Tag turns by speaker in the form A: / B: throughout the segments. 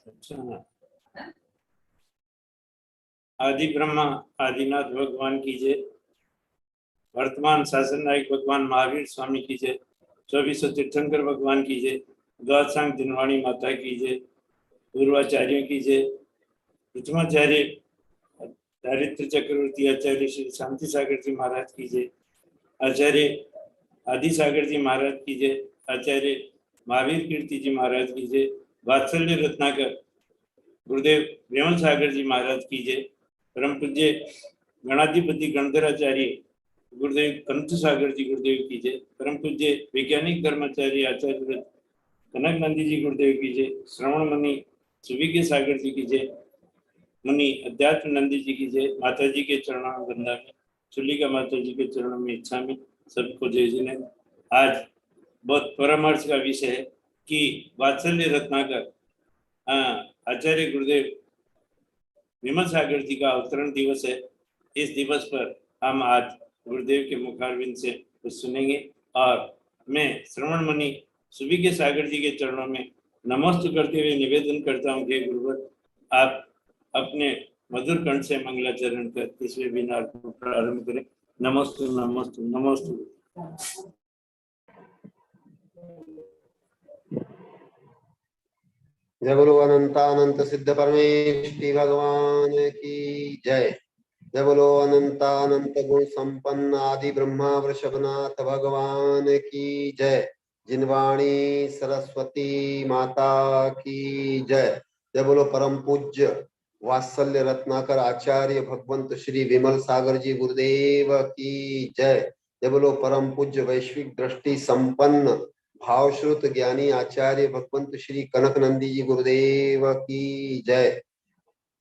A: अच्छा, आदि ब्रह्मा आदिनाथ भगवान की जय। वर्तमान शासन नायक भगवान महावीर स्वामी की जय। 2400 तीर्थंकर भगवान की जय। द्वादशांग जिनवाणी माता की जय। पूर्वाचार्यों की जय। प्रथमाचार्य दारिद्र चक्रवर्ती आचार्य श्री शांति सागर जी महाराज की जय। आचार्य आदि सागर जी महाराज की जय। आचार्य महावीर कीर्ति जी महाराज की जय। वात्सल्य रत्नाकर गुरुदेव विमल सागर जी महाराज की जय। परम पूज्य गणाधिपति गणधराचार्य गुरुदेव कंठ सागर जी गुरुदेव की जय। परम पूज्य वैज्ञानिक धर्माचार्य आचार्य कनक नंदी जी गुरुदेव की जय। श्रवण मुनि सुविज्ञ सागर जी की जय। मुनि अध्यात्म नंदी जी की जय। माता जी के चरणों में वंदना में, चुलिका माता जी के चरणों में इच्छा में सबको जय जिने। आज बहुत परामर्श का विषय है कि वात्सल्य रत्नाकर आचार्य गुरुदेव विमल सागर जी का अवतरण दिवस है। इस दिवस पर हम आज गुरुदेव के मुखारविंद से कुछ सुनेंगे और मैं श्रवण मुनि सुविज्ञ सागर जी के चरणों में नमस्ते करते हुए निवेदन करता हूँ कि गुरुवर आप अपने मधुर कंठ से मंगलाचरण कर इस वेबिनार को प्रारंभ करें। नमस्ते नमस्ते नमस्ते।
B: जय बोलो अनंतानंत सिद्ध परमेश्वरी भगवान की जय। जय बोलो अनंतानंत गुण संपन्न आदि ब्रह्मा वृषभनाथ भगवान की जय। जिनवाणी सरस्वती माता की जय। जय बोलो परम पूज्य वात्सल्य रत्नाकर आचार्य भगवंत श्री विमल सागर जी गुरुदेव की जय। जय बोलो परम पूज्य वैश्विक दृष्टि संपन्न भावश्रुत ज्ञानी आचार्य भगवंत श्री कनक नंदी जी गुरुदेव की जय।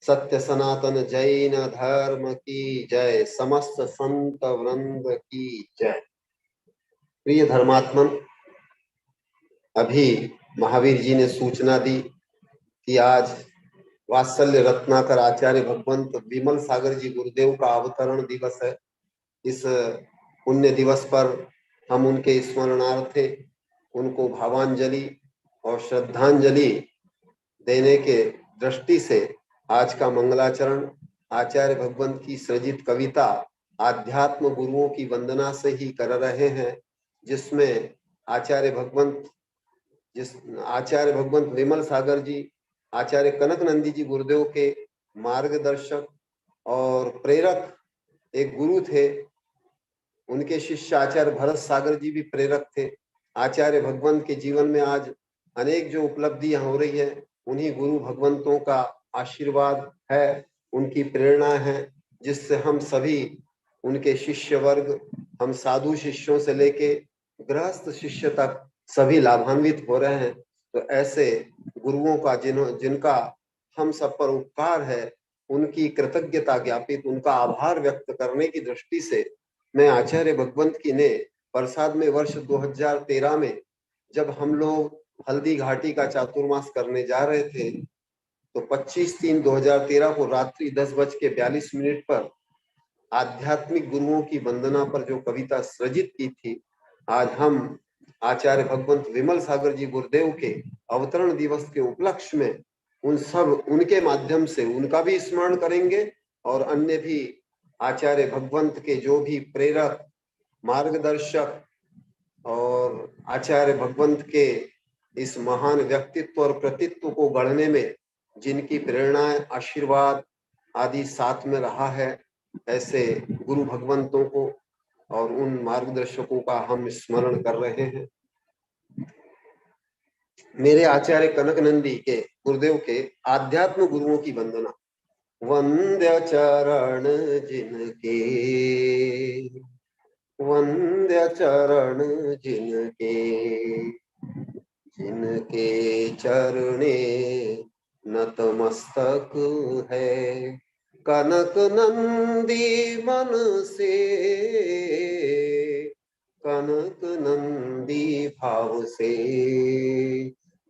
B: सत्य सनातन जैन धर्म की जय। समस्त संत वृंद की जय। प्रिय धर्मात्मन, अभी महावीर जी ने सूचना दी कि आज वात्सल्य रत्नाकर आचार्य भगवंत विमल सागर जी गुरुदेव का अवतरण दिवस है। इस पुण्य दिवस पर हम उनके स्मरणार्थे उनको भावांजलि और श्रद्धांजलि देने के दृष्टि से आज का मंगलाचरण आचार्य भगवंत की सृजित कविता आध्यात्म गुरुओं की वंदना से ही कर रहे हैं, जिसमें आचार्य भगवंत विमल सागर जी आचार्य कनक नंदी जी गुरुदेव के मार्गदर्शक और प्रेरक एक गुरु थे। उनके शिष्य आचार्य भरत सागर जी भी प्रेरक थे। आचार्य भगवंत के जीवन में आज अनेक जो उपलब्धियां हो रही है, उन्हीं गुरु भगवंतों का आशीर्वाद है, उनकी प्रेरणा है, जिससे हम सभी उनके शिष्य वर्ग, हम साधु शिष्यों से लेके गृहस्थ शिष्य तक सभी लाभान्वित हो रहे हैं। तो ऐसे गुरुओं का जिनका हम सब पर उपकार है, उनकी कृतज्ञता ज्ञापित, उनका आभार व्यक्त करने की दृष्टि से मैं आचार्य भगवंत की ने प्रसाद में वर्ष 2013 में जब हम लोग हल्दी घाटी का चातुर्मास करने जा रहे थे, तो 25/3/2013 को रात्रि 10:42 पर आध्यात्मिक गुरुओं की वंदना पर जो कविता सृजित की थी, आज हम आचार्य भगवंत विमल सागर जी गुरुदेव के अवतरण दिवस के उपलक्ष्य में उनके माध्यम से उनका भी स्मरण करेंगे और अन्य भी आचार्य भगवंत के जो भी प्रेरक, मार्गदर्शक और आचार्य भगवंत के इस महान व्यक्तित्व और कृतित्व को गढ़ने में जिनकी प्रेरणा, आशीर्वाद आदि साथ में रहा है, ऐसे गुरु भगवंतों को और उन मार्गदर्शकों का हम स्मरण कर रहे हैं। मेरे आचार्य कनक नंदी के गुरुदेव के आध्यात्म गुरुओं की वंदना। वंद्य चरण जिनके, वंद्य चरण जिनके, जिनके चरणे नतमस्तक है। कनक नंदी मन से, कनक नंदी भाव से,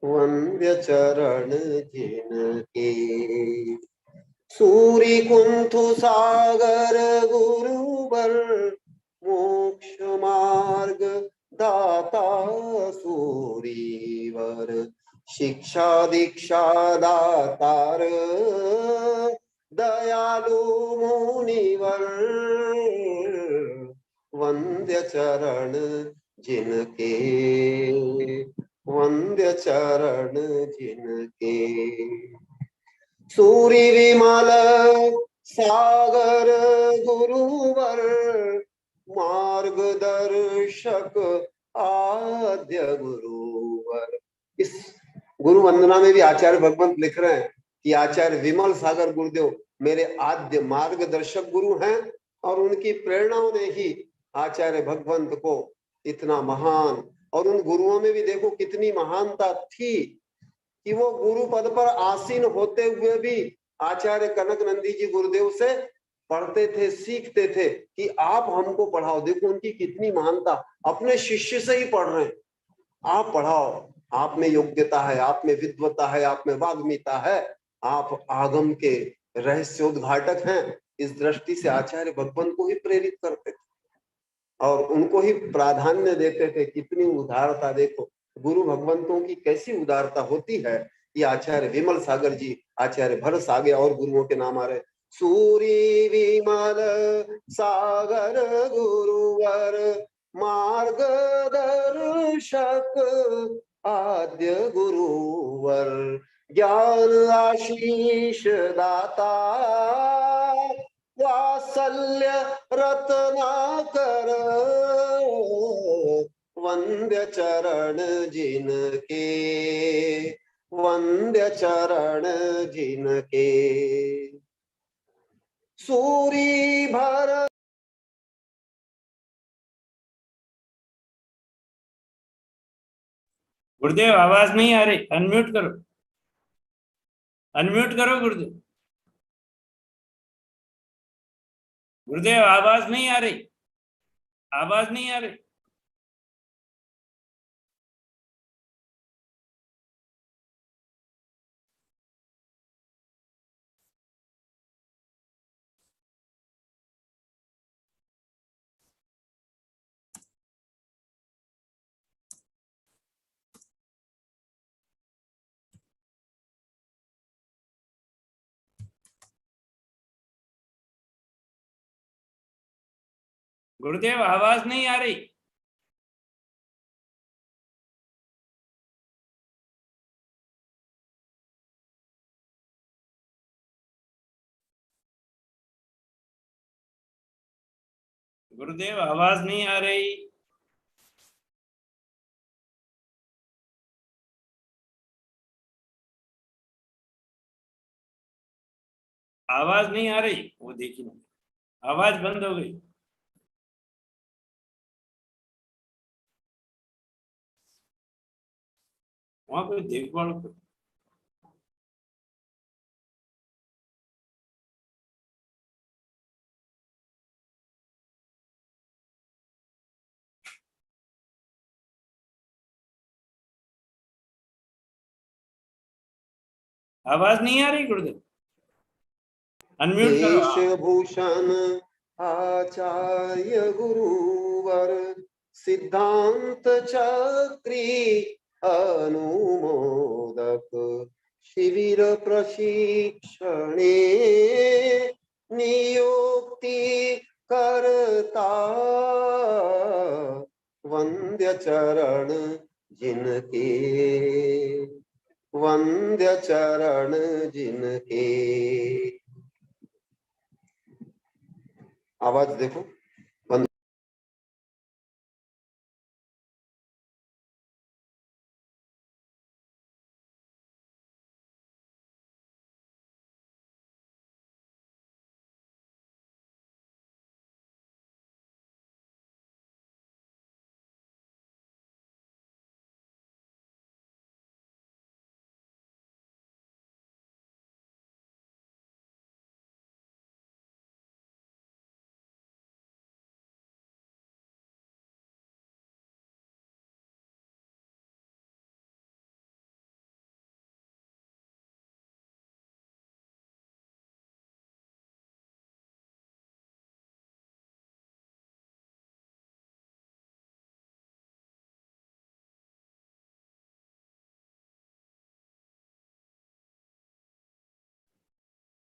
B: वंद्य चरण जिनके। सूरी कुंथु सागर गुरुवर, मोक्ष मार्ग दाता सूरीवर, शिक्षा दीक्षा दातार दयालु मुनिवर वंद्य चरण जिनके वंद्य चरण जिनके सूर्य विमल सागर गुरुवर मार्गदर्शक आद्य गुरुवर। इस गुरु वंदना में भी आचार्य भगवंत लिख रहे हैं कि आचार्य विमल सागर गुरुदेव मेरे आद्य मार्गदर्शक गुरु हैं और उनकी प्रेरणाओं ने ही आचार्य भगवंत को इतना महान, और उन गुरुओं में भी देखो कितनी महानता थी कि वो गुरु पद पर आसीन होते हुए भी आचार्य कनक नंदी जी गुरुदेव से पढ़ते थे, सीखते थे कि आप हमको पढ़ाओ। देखो उनकी कितनी महानता, अपने शिष्य से ही पढ़ रहे हैं, आप पढ़ाओ, आप में योग्यता है, आप में विद्वता है, आप में वाग्मिता है, आप आगम के रहस्योद्घाटक हैं। इस दृष्टि से आचार्य भगवंत को ही प्रेरित करते थे और उनको ही प्राधान्य देते थे। कितनी उदारता देखो, गुरु भगवंतों की कैसी उदारता होती है। ये आचार्य विमल सागर जी, आचार्य भरत, आगे और गुरुओं के नाम आ रहे। सूरी विमल सागर गुरुवर मार्गदर्शक आद्य गुरुवर ज्ञान आशीष दाता वात्सल्य रत्नाकर वंद्य चरण जिनके वंद्य चरण जिनके सूरी भर।
A: गुरुदेव आवाज नहीं आ रही, अनम्यूट करो, अनम्यूट करो गुरुदेव। गुरुदेव आवाज नहीं आ रही, आवाज नहीं आ रही। गुरुदेव आवाज नहीं आ रही। गुरुदेव आवाज नहीं आ रही। आवाज नहीं आ रही, वो देखी नहीं, आवाज बंद हो गई। वहां कोई देखभाल करो। आवाज नहीं आ रही गुरुदेव, अनम्यूट करो।
B: वेशभूषण आचार्य गुरुवर सिद्धांत चक्री अनुमोदक शिविर प्रशिक्षणे नियुक्ति करता वंद्य चरण जिनके वंद्य चरण जिनके। आवाज देखो।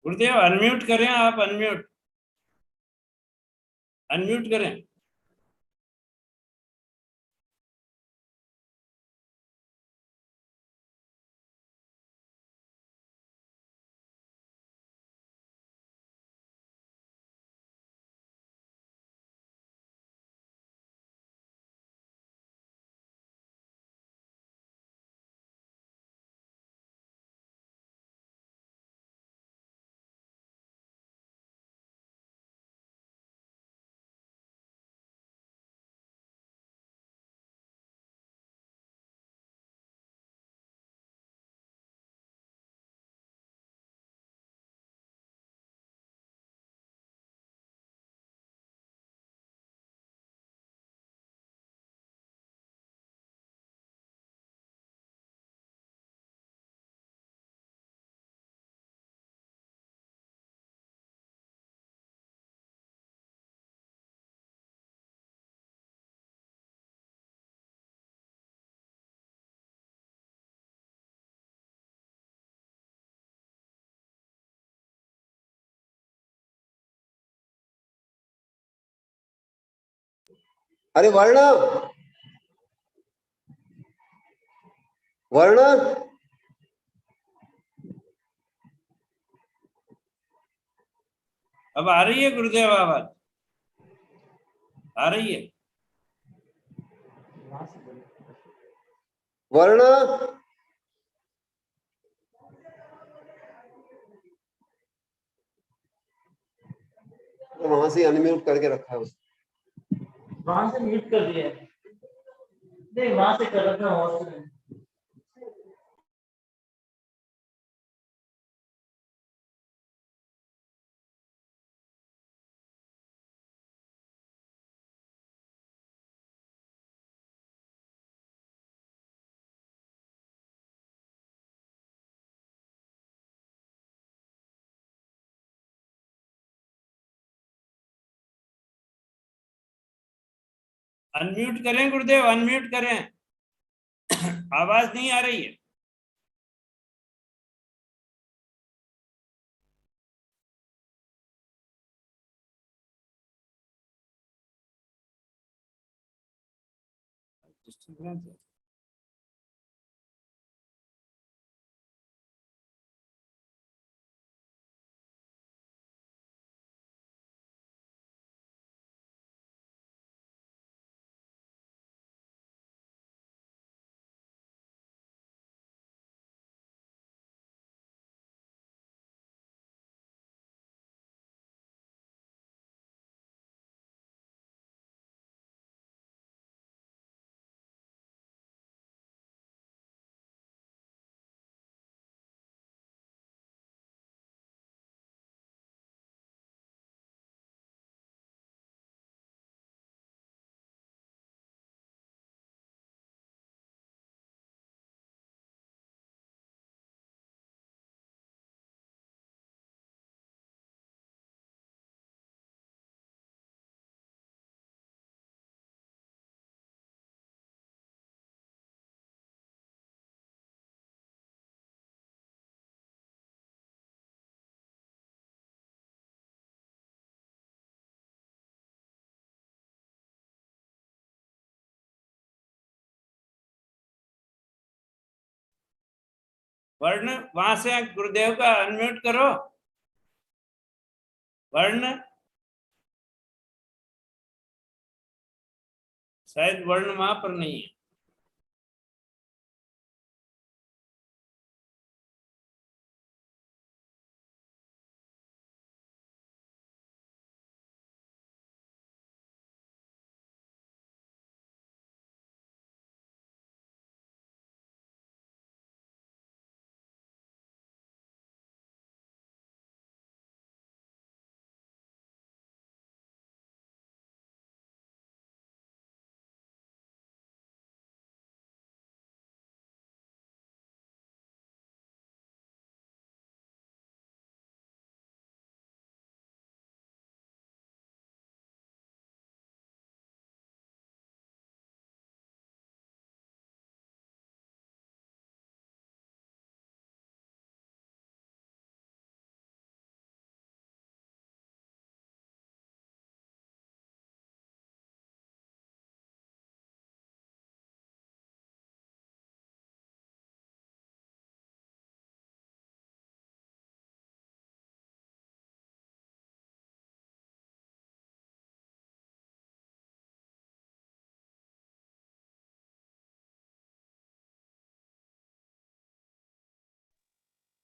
A: गुरुदेव अनम्यूट करें, आप अनम्यूट अनम्यूट करें।
B: अरे वर्ण, वर्ण।
A: अब आ रही है गुरुदेव आवाज? आ रही है?
B: वर्ण, तो वहां से अनम्यूट करके रखा है उसने।
C: वहां से म्यूट कर दिया है। नहीं, वहां से कर रखा है, वहां से नहीं।
A: अनम्यूट करें गुरुदेव, अनम्यूट करें। आवाज नहीं आ रही है। डिस्टर्बेंस है। वर्ण वहां से गुरुदेव का अनम्यूट करो। वर्ण, शायद वर्ण वहां पर नहीं है।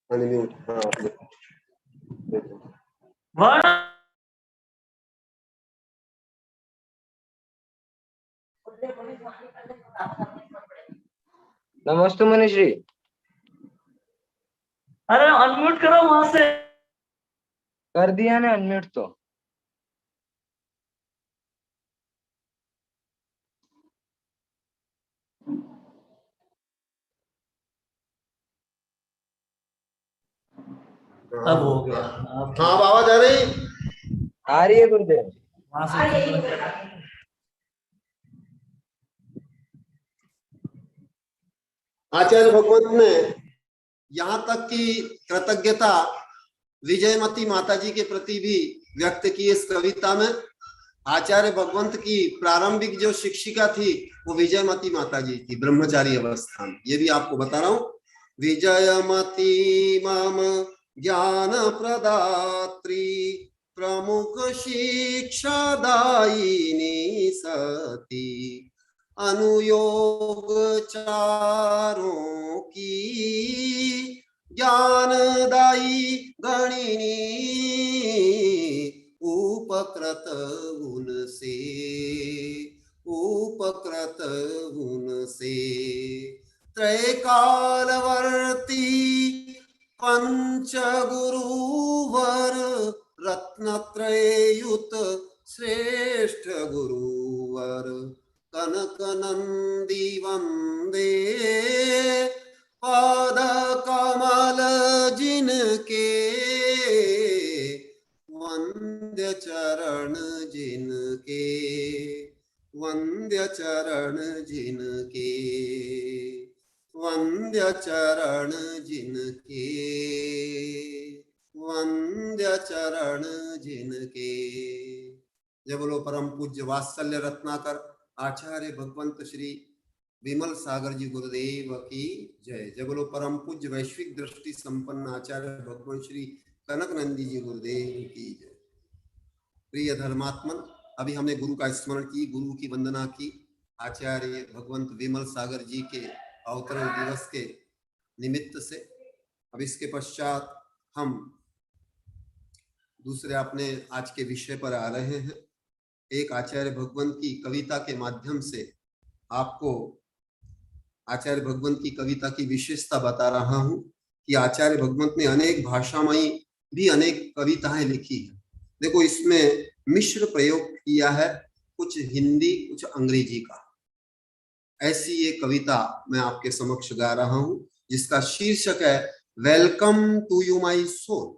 B: अनम्यूट। हाँ
C: वर्ण
D: नमस्ते मनीषी।
C: अरे अनम्यूट करो वहां से।
D: कर दिया ने अनम्यूट तो।
C: अब हो गया। अब
B: हाँ अब आवाज आ रही?
D: आ रही है गुरुदेव।
C: वहां से
B: आचार्य भगवंत ने यहाँ तक की कृतज्ञता विजयमती माता जी के प्रति भी व्यक्त की इस कविता में। आचार्य भगवंत की प्रारंभिक जो शिक्षिका थी वो विजयमती माता जी थी, ब्रह्मचारी अवस्था में। ये भी आपको बता रहा हूँ। विजयमती मम ज्ञान प्रदात्री प्रमुख शिक्षादायिनी सती अनुयोग चारों की ज्ञानदायी गणिनी उपकृत उनसे त्रैकालवर्ती पंच गुरुवर रत्नत्रयुत श्रेष्ठ गुरुवर कनक नंदी वंदे पाद कमल जिनके वंद्य चरण जिनके वंद्य चरण जिनके वंद्य चरण जिनके वंद्य चरण जिनके। जय बोलो परम पूज्य वात्सल्य रत्नाकर आचार्य भगवंत श्री विमल सागर जी गुरुदेव की जय। जय बोलो परम पूज्य वैश्विक दृष्टि संपन्न आचार्य भगवान श्री कनक नंदी जी गुरुदेव की जय। प्रिय धर्मात्मन, अभी हमने गुरु का स्मरण की, गुरु की वंदना की। आचार्य भगवंत विमल सागर जी के अवतरण दिवस के निमित्त से अब इसके पश्चात हम दूसरे अपने आज के विषय पर आ रहे हैं। एक आचार्य भगवंत की कविता के माध्यम से आपको आचार्य भगवंत की कविता की विशेषता बता रहा हूं कि आचार्य भगवंत ने अनेक भाषामयी भी अनेक कविताएं लिखी है। देखो इसमें मिश्र प्रयोग किया है, कुछ हिंदी कुछ अंग्रेजी का। ऐसी ये कविता मैं आपके समक्ष गा रहा हूं जिसका शीर्षक है welcome to you my soul.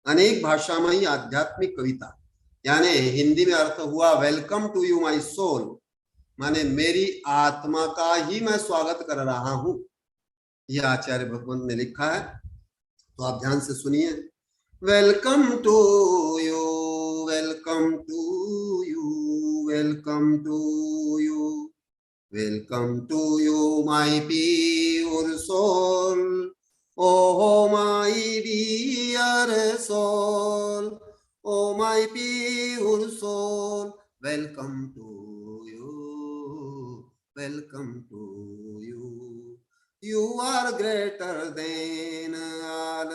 B: अनेक भाषामयी आध्यात्मिक कविता, यानी हिंदी में अर्थ हुआ welcome to you my soul, माने मेरी आत्मा का ही मैं स्वागत कर रहा हूं। यह आचार्य भगवंत ने लिखा है, तो आप ध्यान से सुनिए। Welcome to you, welcome to you, welcome to you, welcome to you my pure soul, oh my dear soul, oh my pure soul, welcome to you, welcome to you. You are greater than all,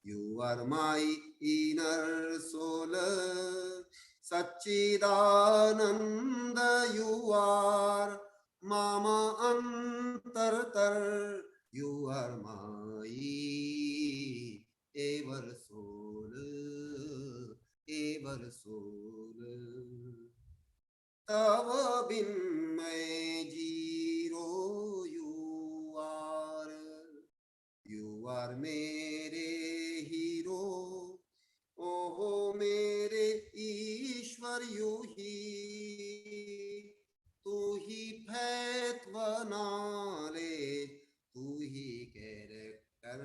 B: you are my inner soul, Satchidananda you are, Mama Antartar, you are my ever soul, ever soul. तब बिन मैं zero you are मेरे hero, ओहो मेरे ईश्वर you ही, तू ही फैत बना ले, तू ही कैरेक्टर,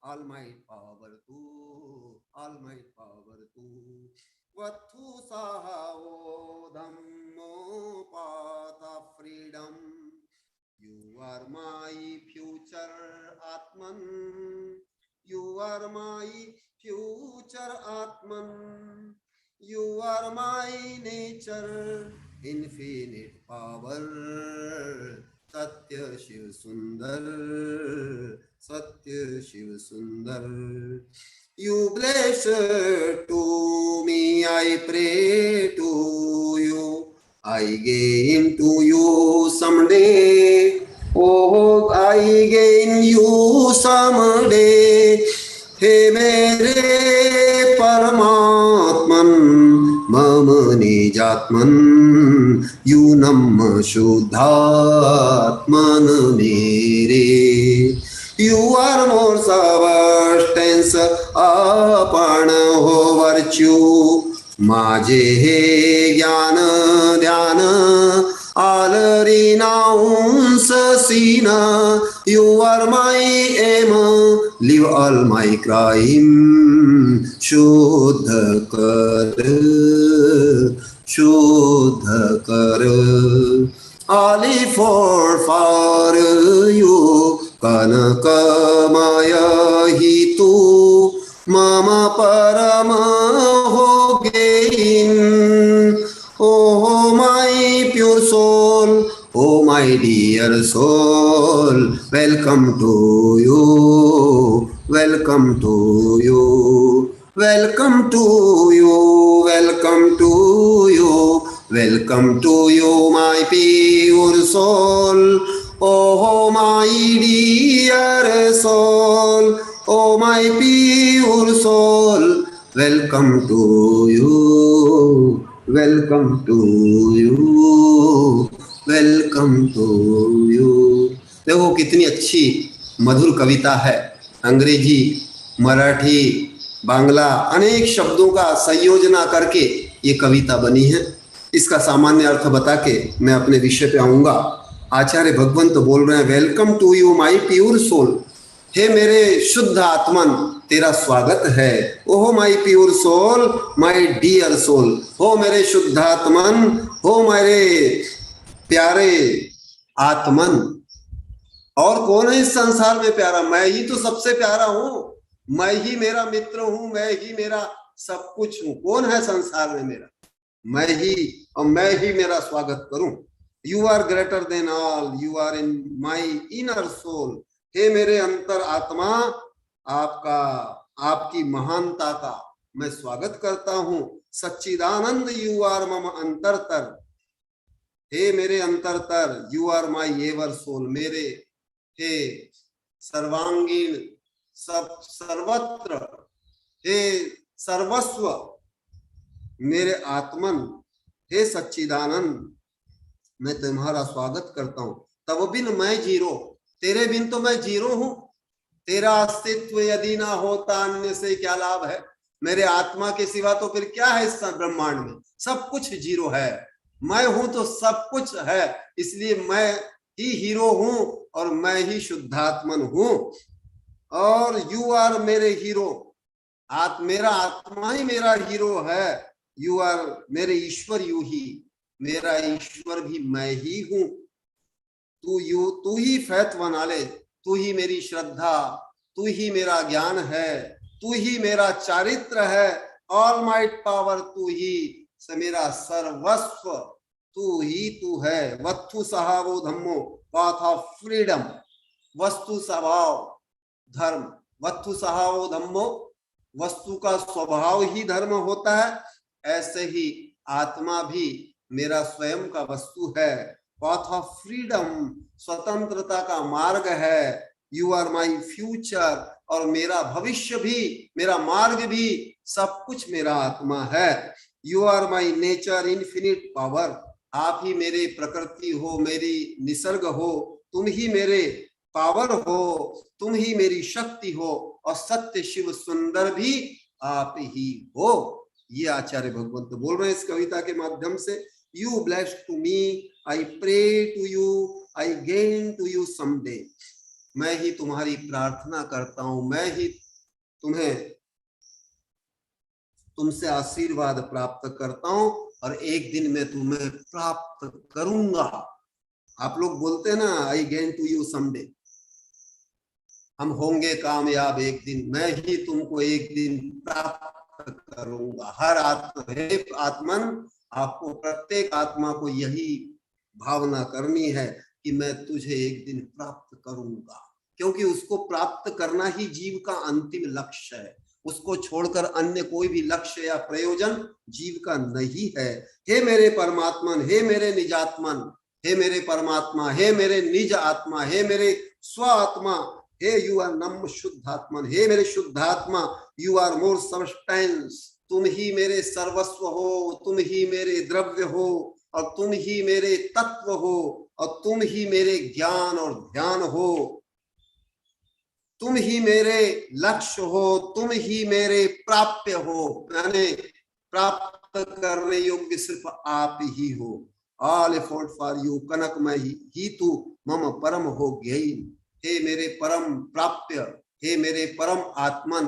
B: ऑल माई पावर तू, ऑल माई पावर तू, वत्थु साहो धम्मो पाता freedom, you are my future आत्मन, यू आर माई फ्यूचर आत्मन, you are my nature, infinite power, सत्य शिव सुंदर, सत्य शिव सुंदर। You bless to me, I pray to you, I gain to you someday. Oh, I gain you someday. हे मेरे परमात्मन मम निजात्मन, यूनम शुद्धात्मन मेरे। You are more substance आपण हो virtue, माझे हे ज्ञान ध्यान all renounce sin. You are my aim, leave all my crime, शुद्ध कर, शुद्ध कर। Only for you, कनकमय ही तू मम परम हो gain. Oh my pure soul, oh my dear soul, welcome to you, welcome to you, welcome to you, welcome to you, welcome to you, my pure soul. Oh my dear soul, oh my pure soul, welcome to you, welcome to you, welcome to you। देखो कितनी अच्छी मधुर कविता है। अंग्रेजी, मराठी, बांग्ला अनेक शब्दों का संयोजना करके ये कविता बनी है। इसका सामान्य अर्थ बता के मैं अपने विषय पे आऊंगा। आचार्य भगवंत बोल रहे हैं, welcome to you my pure soul. हे मेरे शुद्ध आत्मन, तेरा स्वागत है। Oh my pure soul, my dear soul. हो मेरे शुद्ध आत्मन, हो मेरे प्यारे आत्मन। और कौन है इस संसार में प्यारा? मैं ही तो सबसे प्यारा हूं। मैं ही मेरा मित्र हूं, मैं ही मेरा सब कुछ हूं। कौन है संसार में मेरा? मैं ही, और मैं ही मेरा स्वागत करूं। You are greater than all, you are in my inner soul. हे मेरे अंतर आत्मा, आपका, आपकी महानता का मैं स्वागत करता हूं। सच्चिदानंद यू आर मम अंतरतर। हे मेरे अंतरतर, you are my ever soul. मेरे हे सर्वांगीण, सब सर्वत्र, हे सर्वस्व, मेरे आत्मन, हे सच्चिदानंद, मैं तुम्हारा स्वागत करता हूं। तब बिन मैं जीरो, तेरे बिन तो मैं जीरो हूं। तेरा अस्तित्व यदि ना होता अन्य से क्या लाभ है? मेरे आत्मा के सिवा तो फिर क्या है इस ब्रह्मांड में? सब कुछ जीरो है। मैं हूं तो सब कुछ है, इसलिए मैं ही हीरो हूं और मैं ही शुद्धात्मन हूं। और यू आर मेरे हीरो, मेरा आत्मा ही मेरा हीरो है। यू आर मेरे ईश्वर, यू ही मेरा ईश्वर भी मैं ही हूं। तू ही फैथ बना ले, तू ही मेरी श्रद्धा, तू ही मेरा ज्ञान है, तू ही मेरा चारित्र है। ऑल माइट पावर तू ही, मेरा सर्वस्व तू ही तू है। वस्तु सहावो धम्मो, पाथ ऑफ फ्रीडम। वस्तु स्वभाव धर्म, वस्तु सहावो धम्मो, वस्तु का स्वभाव ही धर्म होता है। ऐसे ही आत्मा भी मेरा स्वयं का वस्तु है। पाथ ऑफ फ्रीडम, स्वतंत्रता का मार्ग है। यू आर माई फ्यूचर, और मेरा भविष्य भी, मेरा मार्ग भी, सब कुछ मेरा आत्मा है। You are my nature, infinite power. आप ही मेरे प्रकृति हो, मेरी निसर्ग हो। तुम ही मेरे पावर हो, तुम ही मेरी शक्ति हो, और सत्य शिव सुंदर भी आप ही हो। ये आचार्य भगवंत बोल रहे हैं इस कविता के माध्यम से। You bless to me, I pray to you, I gain to you someday. मैं ही तुम्हारी प्रार्थना करता हूं, मैं ही तुमसे आशीर्वाद प्राप्त करता हूं, और एक दिन मैं तुम्हें प्राप्त करूंगा। आप लोग बोलते हैं ना, I gain to you someday, हम होंगे कामयाब एक दिन। मैं ही तुमको एक दिन प्राप्त करूंगा। हर आत्मन, आपको प्रत्येक आत्मा को यही भावना करनी है। कि मैं तुझे एक दिन प्राप्त करूंगा, क्योंकि उसको प्राप्त करना ही जीव का अंतिम लक्ष्य है। उसको छोड़कर अन्य कोई भी लक्ष्य या प्रयोजन जीव का नहीं है। हे मेरे परमात्मन, हे मेरे निजात्मन, हे मेरे परमात्मा, हे मेरे निज आत्मा, हे मेरे स्व आत्मा, हे यू आर नम शुद्धात्मन, हे मेरे शुद्धात्मा, यू आर मोर सबस्टेंस, तुम ही मेरे सर्वस्व हो, तुम ही मेरे द्रव्य हो, और तुम ही मेरे तत्व हो, और तुम ही मेरे ज्ञान और ध्यान हो, तुम ही मेरे लक्ष्य हो, तुम ही मेरे प्राप्य हो। यानी प्राप्त करने योग्य सिर्फ आप ही हो। ऑल एफर्ट फॉर यू कनक में ही तू मम परम हो गई। हे मेरे परम प्राप्य, हे मेरे परम आत्मन,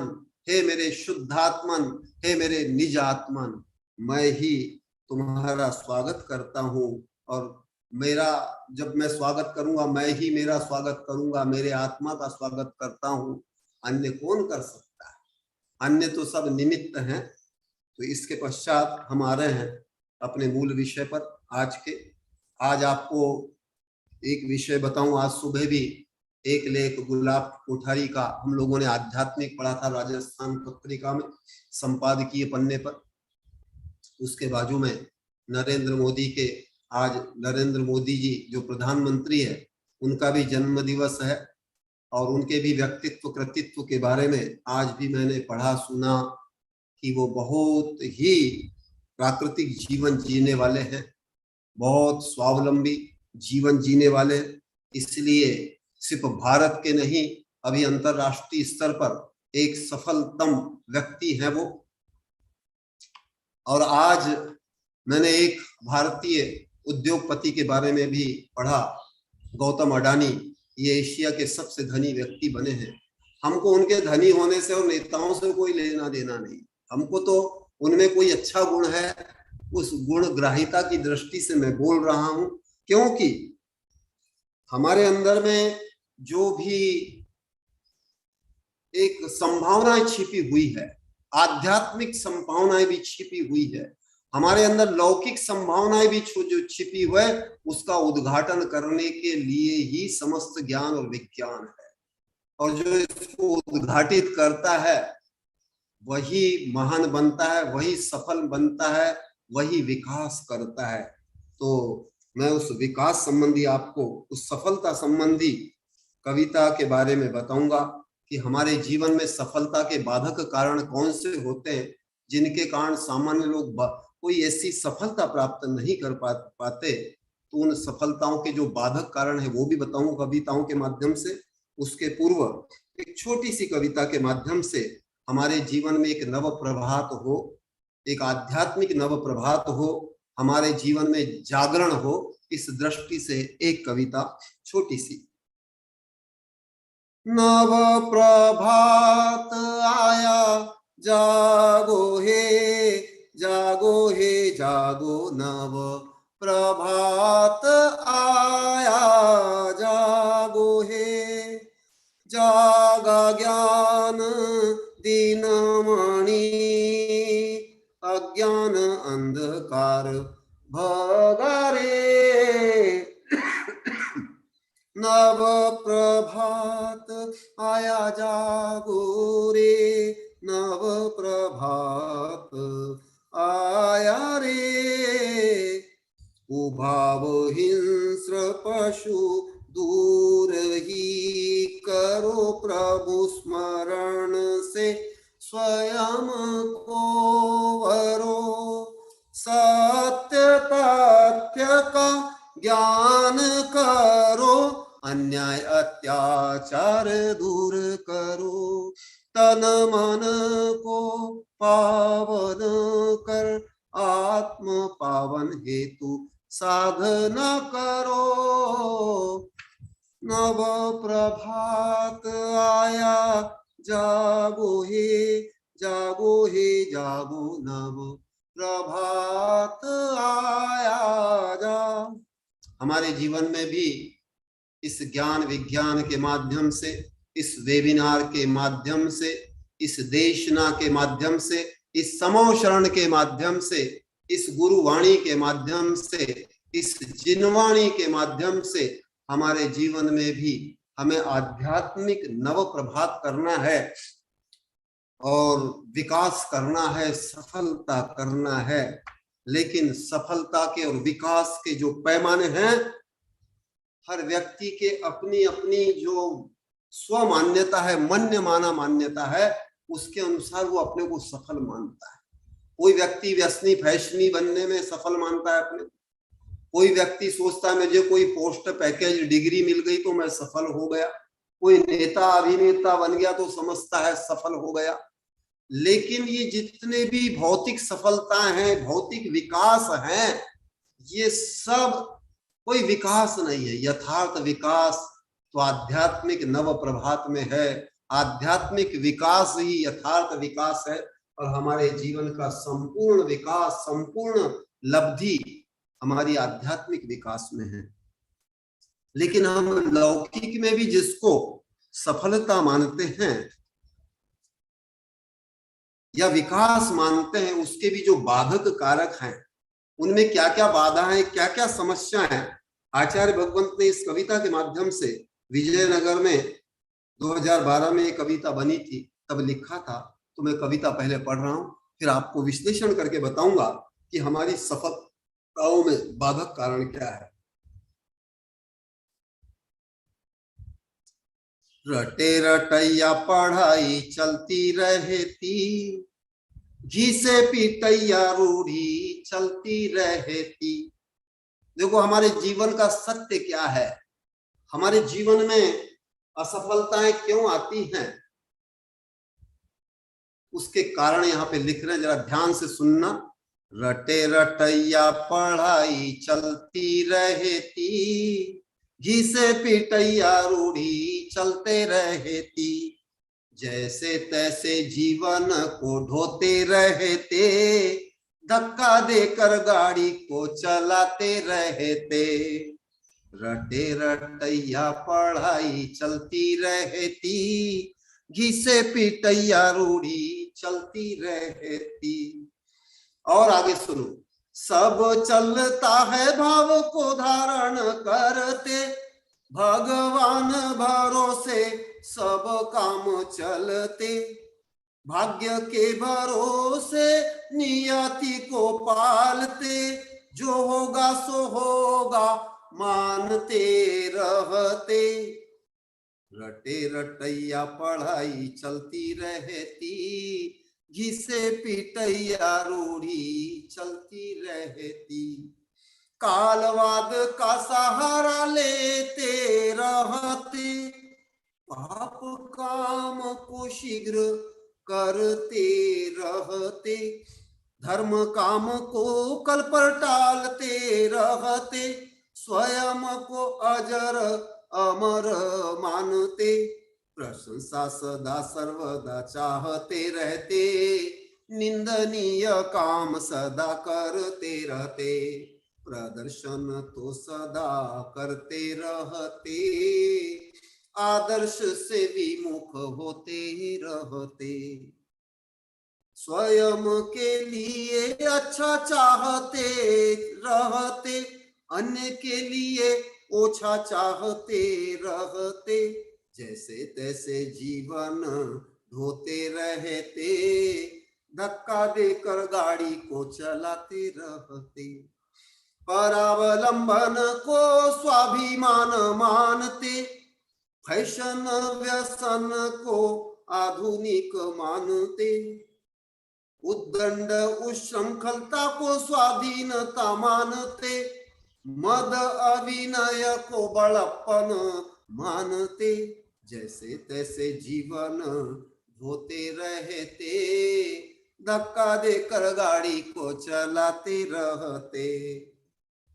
B: हे मेरे शुद्धात्मन, हे मेरे निज आत्मन, मैं ही तुम्हारा स्वागत करता हूँ। और मेरा जब मैं स्वागत करूंगा, मैं ही मेरा स्वागत करूंगा, मेरे आत्मा का स्वागत करता हूं। अन्य कौन कर सकता है? अन्य तो सब निमित्त हैं। तो इसके पश्चात हम आ रहे हैं अपने मूल विषय पर। आज आपको एक विषय बताऊं। आज सुबह भी एक लेख गुलाब कोठारी का हम लोगों ने आध्यात्मिक पढ़ा था, राजस्थान पत्रिका में संपादकीय पन्ने पर। उसके बाजू में नरेंद्र मोदी के, आज नरेंद्र मोदी जी जो प्रधानमंत्री है, उनका भी जन्म दिवस है, और उनके भी व्यक्तित्व कृतित्व के बारे में आज भी मैंने पढ़ा सुना कि वो बहुत ही प्राकृतिक जीवन जीने वाले हैं, बहुत स्वावलंबी जीवन जीने वाले हैं। इसलिए सिर्फ भारत के नहीं, अभी अंतरराष्ट्रीय स्तर पर एक सफलतम व्यक्ति है वो। और आज मैंने एक भारतीय उद्योगपति के बारे में भी पढ़ा, गौतम अडानी। ये एशिया के सबसे धनी व्यक्ति बने हैं। हमको उनके धनी होने से और नेताओं से कोई लेना देना नहीं। हमको तो उनमें कोई अच्छा गुण है, उस गुण ग्राहिता की दृष्टि से मैं बोल रहा हूं, क्योंकि हमारे अंदर में जो भी एक संभावनाएं छिपी हुई है, आध्यात्मिक संभावनाएं भी छिपी हुई है, हमारे अंदर लौकिक संभावनाएं भी जो छिपी हुई है, उसका उद्घाटन करने के लिए ही समस्त ज्ञान और विज्ञान है। और जो इसको उद्घाटित करता है वही महान बनता है, वही सफल बनता है, वही विकास करता है। तो मैं उस विकास संबंधी आपको, उस सफलता संबंधी कविता के बारे में बताऊंगा कि हमारे जीवन में सफलता के बाधक कारण कौन से होते हैं, जिनके कारण सामान्य लोग कोई ऐसी सफलता प्राप्त नहीं कर पाते। तो उन सफलताओं के जो बाधक कारण है वो भी बताऊं कविताओं के माध्यम से। उसके पूर्व एक छोटी सी कविता के माध्यम से हमारे जीवन में एक नव प्रभात हो, एक आध्यात्मिक नव प्रभात हो, हमारे जीवन में जागरण हो, इस दृष्टि से एक कविता छोटी सी। नव प्रभात आया, जागो हे, जागो हे जागो, नव प्रभात आया, जागो हे, जागा ज्ञान दीनमणि, अज्ञान अंधकार भगा रे। नव प्रभात आया, जागो रे, नव प्रभात आया रे। उभाव हिंस्र पशु दूर ही करो, प्रभु स्मरण से स्वयं को वरो। सत्य तथ्य का ज्ञान करो, अन्याय अत्याचार दूर करो। तन मन को पावन कर, आत्म पावन हेतु साधना करो। नव प्रभात आया, जागो हे, जागो हे जागो, नव प्रभात आया जा। हमारे जीवन में भी इस ज्ञान विज्ञान के माध्यम से, इस वेबिनार के माध्यम से, इस देशना के माध्यम से, इस समोशरण के माध्यम से, इस गुरुवाणी के माध्यम से, इस जिनवाणी के माध्यम से हमारे जीवन में भी हमें आध्यात्मिक नव प्रभात करना है और विकास करना है, सफलता करना है। लेकिन सफलता के और विकास के जो पैमाने हैं, हर व्यक्ति के अपनी अपनी जो स्व मान्यता है, मन्य माना मान्यता है, उसके अनुसार वो अपने को सफल मानता है। कोई व्यक्ति व्यसनी फैशनी बनने में सफल मानता है अपने, कोई व्यक्ति सोचता है मुझे कोई पोस्ट पैकेज डिग्री मिल गई तो मैं सफल हो गया, कोई नेता अभिनेता बन गया तो समझता है सफल हो गया। लेकिन ये जितने भी भौतिक सफलताएं हैं, भौतिक विकास हैं, ये सब कोई विकास नहीं है। यथार्थ विकास तो आध्यात्मिक नव प्रभात में है। आध्यात्मिक विकास ही यथार्थ विकास है और हमारे जीवन का संपूर्ण विकास, संपूर्ण लब्धि हमारी आध्यात्मिक विकास में है। लेकिन हम लौकिक में भी जिसको सफलता मानते हैं या विकास मानते हैं, उसके भी जो बाधक कारक हैं, उनमें क्या क्या बाधा है, क्या क्या समस्या है, आचार्य भगवंत ने इस कविता के माध्यम से विजयनगर में 2012 में एक कविता बनी थी तब लिखा था। तो मैं कविता पहले पढ़ रहा हूं, फिर आपको विश्लेषण करके बताऊंगा कि हमारी सफलताओं में बाधक कारण क्या है। रटे रटैया पढ़ाई चलती रहती, घी से पिटैया रूढ़ी चलती रहती। देखो हमारे जीवन का सत्य क्या है, हमारे जीवन में असफलताएं क्यों आती हैं, उसके कारण यहाँ पे लिख रहे हैं, जरा ध्यान से सुनना। रटे रटैया पढ़ाई चलती रहती, घी से पिटैया रूढ़ी चलते रहती। जैसे तैसे जीवन को ढोते रहते, धक्का देकर गाड़ी को चलाते रहते। रटे रटैया पढ़ाई चलती रहती, घी से पिटैया रूढ़ी चलती रहती। और आगे सुनो। सब चलता है भाव को धारण करते, भगवान भरोसे सब काम चलते। भाग्य के भरोसे नियति को पालते, जो होगा सो होगा मानते रहते। रटे रटैया पढ़ाई चलती रहती, घी से पिटैया रूढ़ी चलती रहती। कालवाद का सहारा लेते रहते, पाप काम को शीघ्र करते रहते। धर्म काम को कल पर टालते रहते, स्वयं को अजर अमर मानते। प्रशंसा सदा सर्वदा चाहते रहते, निंदनीय काम सदा करते रहते। प्रदर्शन तो सदा करते रहते, आदर्श से विमुख होते रहते। स्वयं के लिए अच्छा चाहते रहते, अन्य के लिए ओछा चाहते रहते। जैसे तैसे जीवन ढोते रहते, धक्का देकर गाड़ी को चलाते रहते। परावलंबन को स्वाभिमान मानते, फैशन व्यसन को आधुनिक मानते। उद्दंड उच्छृंखलता को स्वाधीनता मानते, मद अभिनय को बड़प्पन मानते। जैसे तैसे जीवन ढोते रहते, धक्का देकर गाड़ी को चलाते रहते।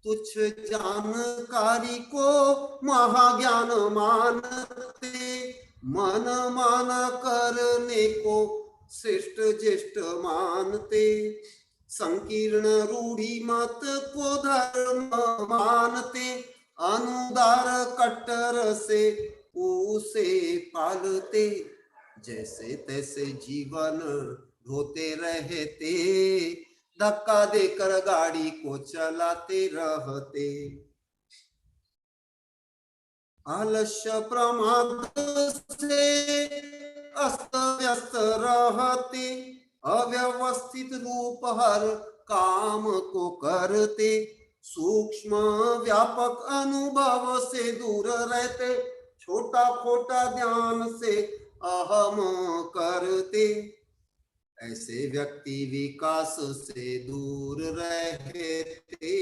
B: तुच्छ जानकारी को महाज्ञान मानते, मन माना करने को श्रेष्ठ ज्येष्ठ मानते। संकीर्ण रूढ़ी मत को धर्म मानते, अनुदार कट्टर से उसे पालते। जैसे तैसे जीवन ढोते रहते, धक्का देकर गाड़ी को चलाते रहते। आलस्य प्रमाद से अस्त व्यस्त रहते, अव्यवस्थित रूप हर काम को करते, सूक्ष्म व्यापक अनुभव से दूर रहते, छोटा खोटा ध्यान से अहम करते। ऐसे व्यक्ति विकास से दूर रहते,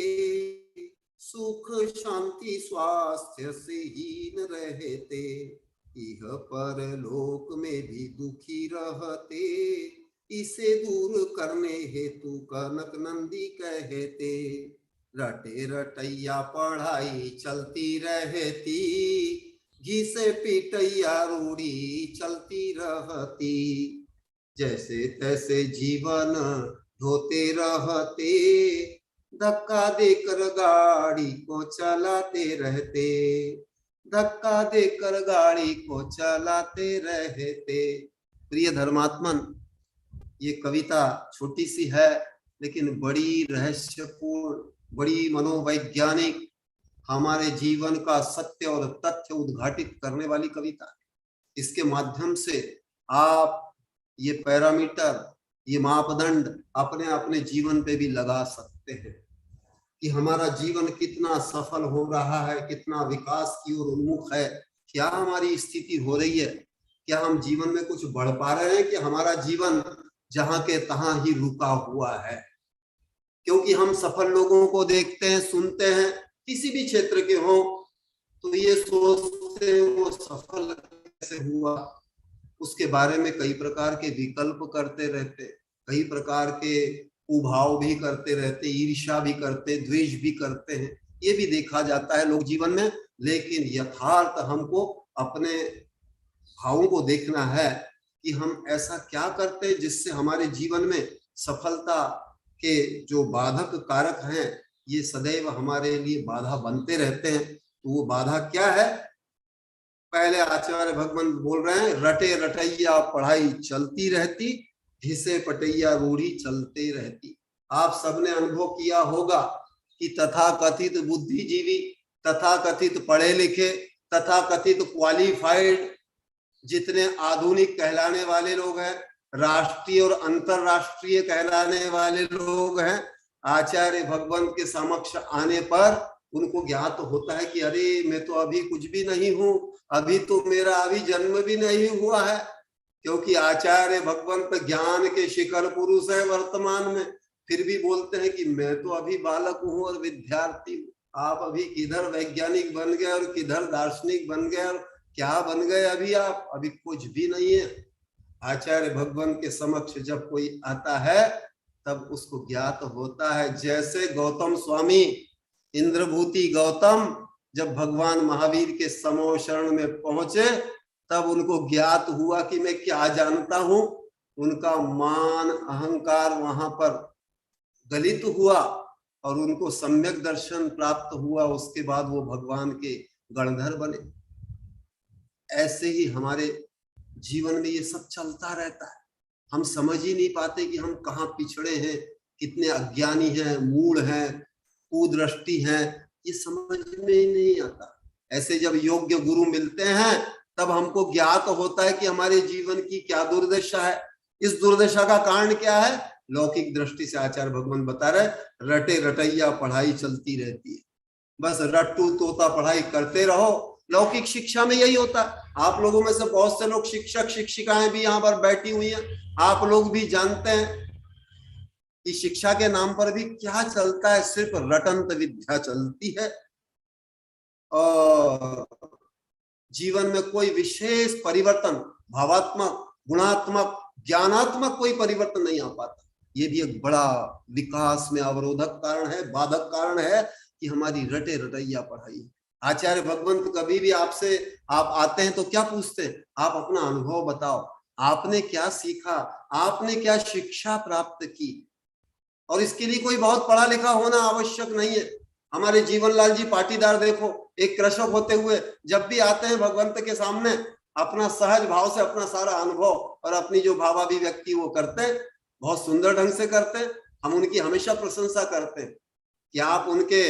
B: सुख शांति स्वास्थ्य से हीन रहते, इह परलोक में भी दुखी रहते, इसे दूर करने हेतु कनक नंदी कहते। रटे रटैया पढ़ाई चलती रहती, घी से पिटैया रूढ़ी चलती रहती, जैसे तैसे जीवन ढोते रहते, धक्का देकर गाड़ी को चलाते रहते, धक्का देकर गाड़ी को चलाते रहते। प्रिय धर्मात्मन, ये कविता छोटी सी है लेकिन बड़ी रहस्यपूर्ण, बड़ी मनोवैज्ञानिक, हमारे जीवन का सत्य और तथ्य उद्घाटित करने वाली कविता है। इसके माध्यम से आप ये पैरामीटर, ये मापदंड अपने अपने जीवन पे भी लगा सकते हैं कि हमारा जीवन कितना सफल हो रहा है, कितना विकास की ओर उन्मुख है, क्या हमारी स्थिति हो रही है, क्या हम जीवन में कुछ बढ़ पा रहे हैं कि हमारा जीवन जहां के तहां ही रुका हुआ है। क्योंकि हम सफल लोगों को देखते हैं, सुनते हैं, किसी भी क्षेत्र के हों, तो ये सोचते हैं वो सफल कैसे हुआ, उसके बारे में कई प्रकार के विकल्प करते रहते, कई प्रकार के उभाव भी करते रहते, ईर्ष्या भी करते, द्वेष भी करते हैं, ये भी देखा जाता है लोग जीवन में। लेकिन यथार्थ हमको अपने भावों को देखना है कि हम ऐसा क्या करते हैं जिससे हमारे जीवन में सफलता के जो बाधक कारक हैं ये सदैव हमारे लिए बाधा बनते रहते हैं। तो वो बाधा क्या है? पहले आचार्य भगवान बोल रहे हैं, रटे रटैया पढ़ाई चलती रहती, घिसे पटैया रूढ़ी चलते रहती। आप सबने अनुभव किया होगा कि तथाकथित बुद्धिजीवी, तथाकथित पढ़े लिखे, तथाकथित क्वालिफाइड जितने आधुनिक कहलाने वाले लोग हैं, राष्ट्रीय और अंतरराष्ट्रीय कहलाने वाले लोग हैं, आचार्य भगवान के समक्ष आने पर उनको ज्ञात होता है कि अरे मैं तो अभी कुछ भी नहीं हूं, अभी तो मेरा अभी जन्म भी नहीं हुआ है। क्योंकि आचार्य भगवंत ज्ञान के शिखर पुरुष है वर्तमान में, फिर भी बोलते हैं कि मैं तो अभी बालक हूं और विद्यार्थी हूं। आप अभी किधर वैज्ञानिक बन गए और किधर दार्शनिक बन गए और क्या बन गए, अभी आप अभी कुछ भी नहीं है। आचार्य भगवान के समक्ष जब कोई आता है तब उसको ज्ञात होता है। जैसे गौतम स्वामी, इंद्रभूति गौतम जब भगवान महावीर के समो शरण में पहुंचे तब उनको ज्ञात हुआ कि मैं क्या जानता हूं। उनका मान अहंकार वहां पर गलित हुआ और उनको सम्यक दर्शन प्राप्त हुआ। उसके बाद वो भगवान के गणधर बने। ऐसे ही हमारे जीवन में ये सब चलता रहता है। हम समझ ही नहीं पाते कि हम कहाँ पिछड़े हैं, कितने अज्ञानी हैं, मूढ़ हैं, कुदृष्टि हैं, ये समझ में ही नहीं आता। ऐसे जब योग्य गुरु मिलते हैं तब हमको ज्ञात होता है कि हमारे जीवन की क्या दुर्दशा है। इस दुर्दशा का कारण क्या है? लौकिक दृष्टि से आचार्य भगवान बता रहे, रटे रटैया पढ़ाई चलती रहती है। बस रट्टू तोता पढ़ाई करते रहो। लौकिक शिक्षा में यही होता है। आप लोगों में से बहुत से लोग शिक्षक शिक्षिकाएं भी यहाँ पर बैठी हुई हैं। आप लोग भी जानते हैं कि शिक्षा के नाम पर भी क्या चलता है, सिर्फ रटंत विद्या चलती है और जीवन में कोई विशेष परिवर्तन, भावात्मक, गुणात्मक, ज्ञानात्मक कोई परिवर्तन नहीं आ पाता। ये भी एक बड़ा विकास में अवरोधक कारण है, बाधक कारण है कि हमारी रटे रटैया पढ़ाई। आचार्य भगवंत कभी भी आपसे आप आते हैं तो क्या पूछते हैं? आप अपना अनुभव बताओ, आपने क्या सीखा, आपने क्या शिक्षा प्राप्त की। और इसके लिए कोई बहुत पढ़ा लिखा होना आवश्यक नहीं है। हमारे जीवनलाल जी पाटीदार देखो, एक कृषक होते हुए जब भी आते हैं भगवंत के सामने अपना सहज भाव से अपना सारा अनुभव और अपनी जो भावाभिव्यक्ति वो करते हैं, बहुत सुंदर ढंग से करते हैं। हम उनकी हमेशा प्रशंसा करते हैं कि आप उनके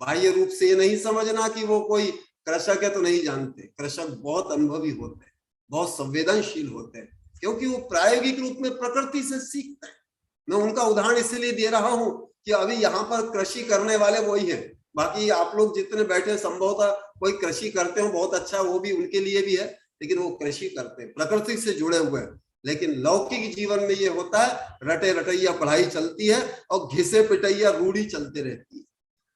B: बाह्य रूप से ये नहीं समझना कि वो कोई कृषक है तो नहीं जानते, कृषक बहुत अनुभवी होते हैं, बहुत संवेदनशील होते हैं, क्योंकि वो प्रायोगिक रूप में प्रकृति से सीखते हैं। मैं उनका उदाहरण इसलिए दे रहा हूं कि अभी यहाँ पर कृषि करने वाले वही हैं, बाकी आप लोग जितने बैठे संभवतः कोई कृषि करते हो, बहुत अच्छा, वो भी उनके लिए भी है, लेकिन वो कृषि करते हैं, प्रकृति से जुड़े हुए हैं। लेकिन लौकिक जीवन में ये होता है, रटे रटैया पढ़ाई चलती है और घिसे पिटैया रूढ़ी चलते रहती है।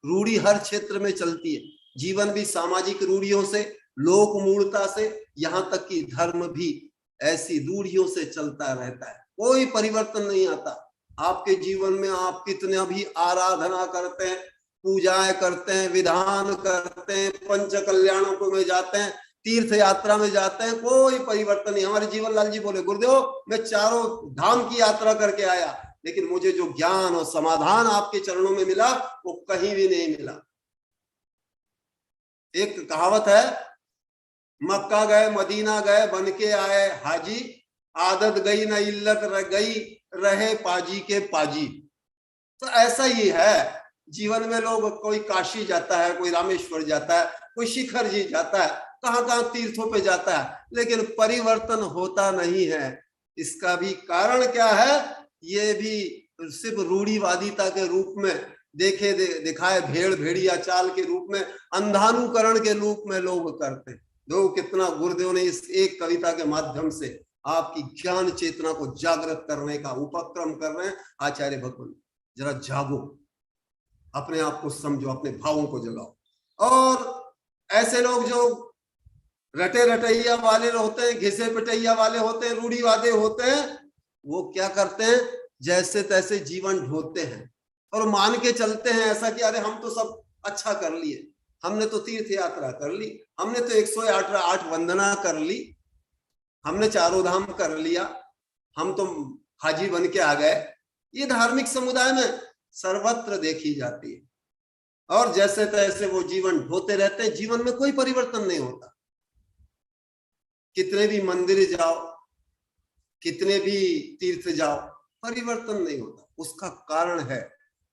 B: रूढ़ी हर क्षेत्र में चलती है, जीवन भी सामाजिक रूढ़ियों से, लोक मूलता से, यहाँ तक कि धर्म भी ऐसी रूढ़ियों से चलता रहता है, कोई परिवर्तन नहीं आता। आपके जीवन में आप कितने भी आराधना करते हैं, पूजाएं करते हैं, विधान करते हैं, पंच कल्याणों में जाते हैं, तीर्थ यात्रा में जाते हैं, कोई परिवर्तन नहीं। हमारे जीवन लाल जी बोले, गुरुदेव मैं चारों धाम की यात्रा करके आया, लेकिन मुझे जो ज्ञान और समाधान आपके चरणों में मिला वो कहीं भी नहीं मिला। एक कहावत है, मक्का गए मदीना गए बन के आए हाजी, आदत गई न इल्लत गई रहे पाजी के पाजी। तो ऐसा ही है जीवन में, लोग कोई काशी जाता है, कोई रामेश्वर जाता है, कोई शिखर जी जाता है, कहां कहां तीर्थों पे जाता है, लेकिन परिवर्तन होता नहीं है। इसका भी कारण क्या है? ये भी सिर्फ रूढ़िवादिता के रूप में दिखाए भेड़ भेड़िया चाल के रूप में, अंधानुकरण के रूप में लोग करते। दो कितना गुरुदेव ने इस एक कविता के माध्यम से आपकी ज्ञान चेतना को जागृत करने का उपक्रम कर रहे हैं। आचार्य भगवान, जरा जागो, अपने आप को समझो, अपने भावों को जगाओ। और ऐसे लोग जो रटे रटैया वाले होते हैं, घिसे पिटैया वाले होते हैं, रूढ़िवादी होते हैं, वो क्या करते हैं, जैसे तैसे जीवन ढोते हैं और मान के चलते हैं ऐसा कि अरे हम तो सब अच्छा कर लिए, हमने तो तीर्थ यात्रा कर ली, हमने तो 108 वंदना कर ली, हमने चारों धाम कर लिया, हम तो हाजी बन के आ गए। ये धार्मिक समुदाय में सर्वत्र देखी जाती है। और जैसे तैसे वो जीवन ढोते रहते हैं, जीवन में कोई परिवर्तन नहीं होता। कितने भी मंदिर जाओ, कितने भी तीर्थ जाओ, परिवर्तन नहीं होता। उसका कारण है,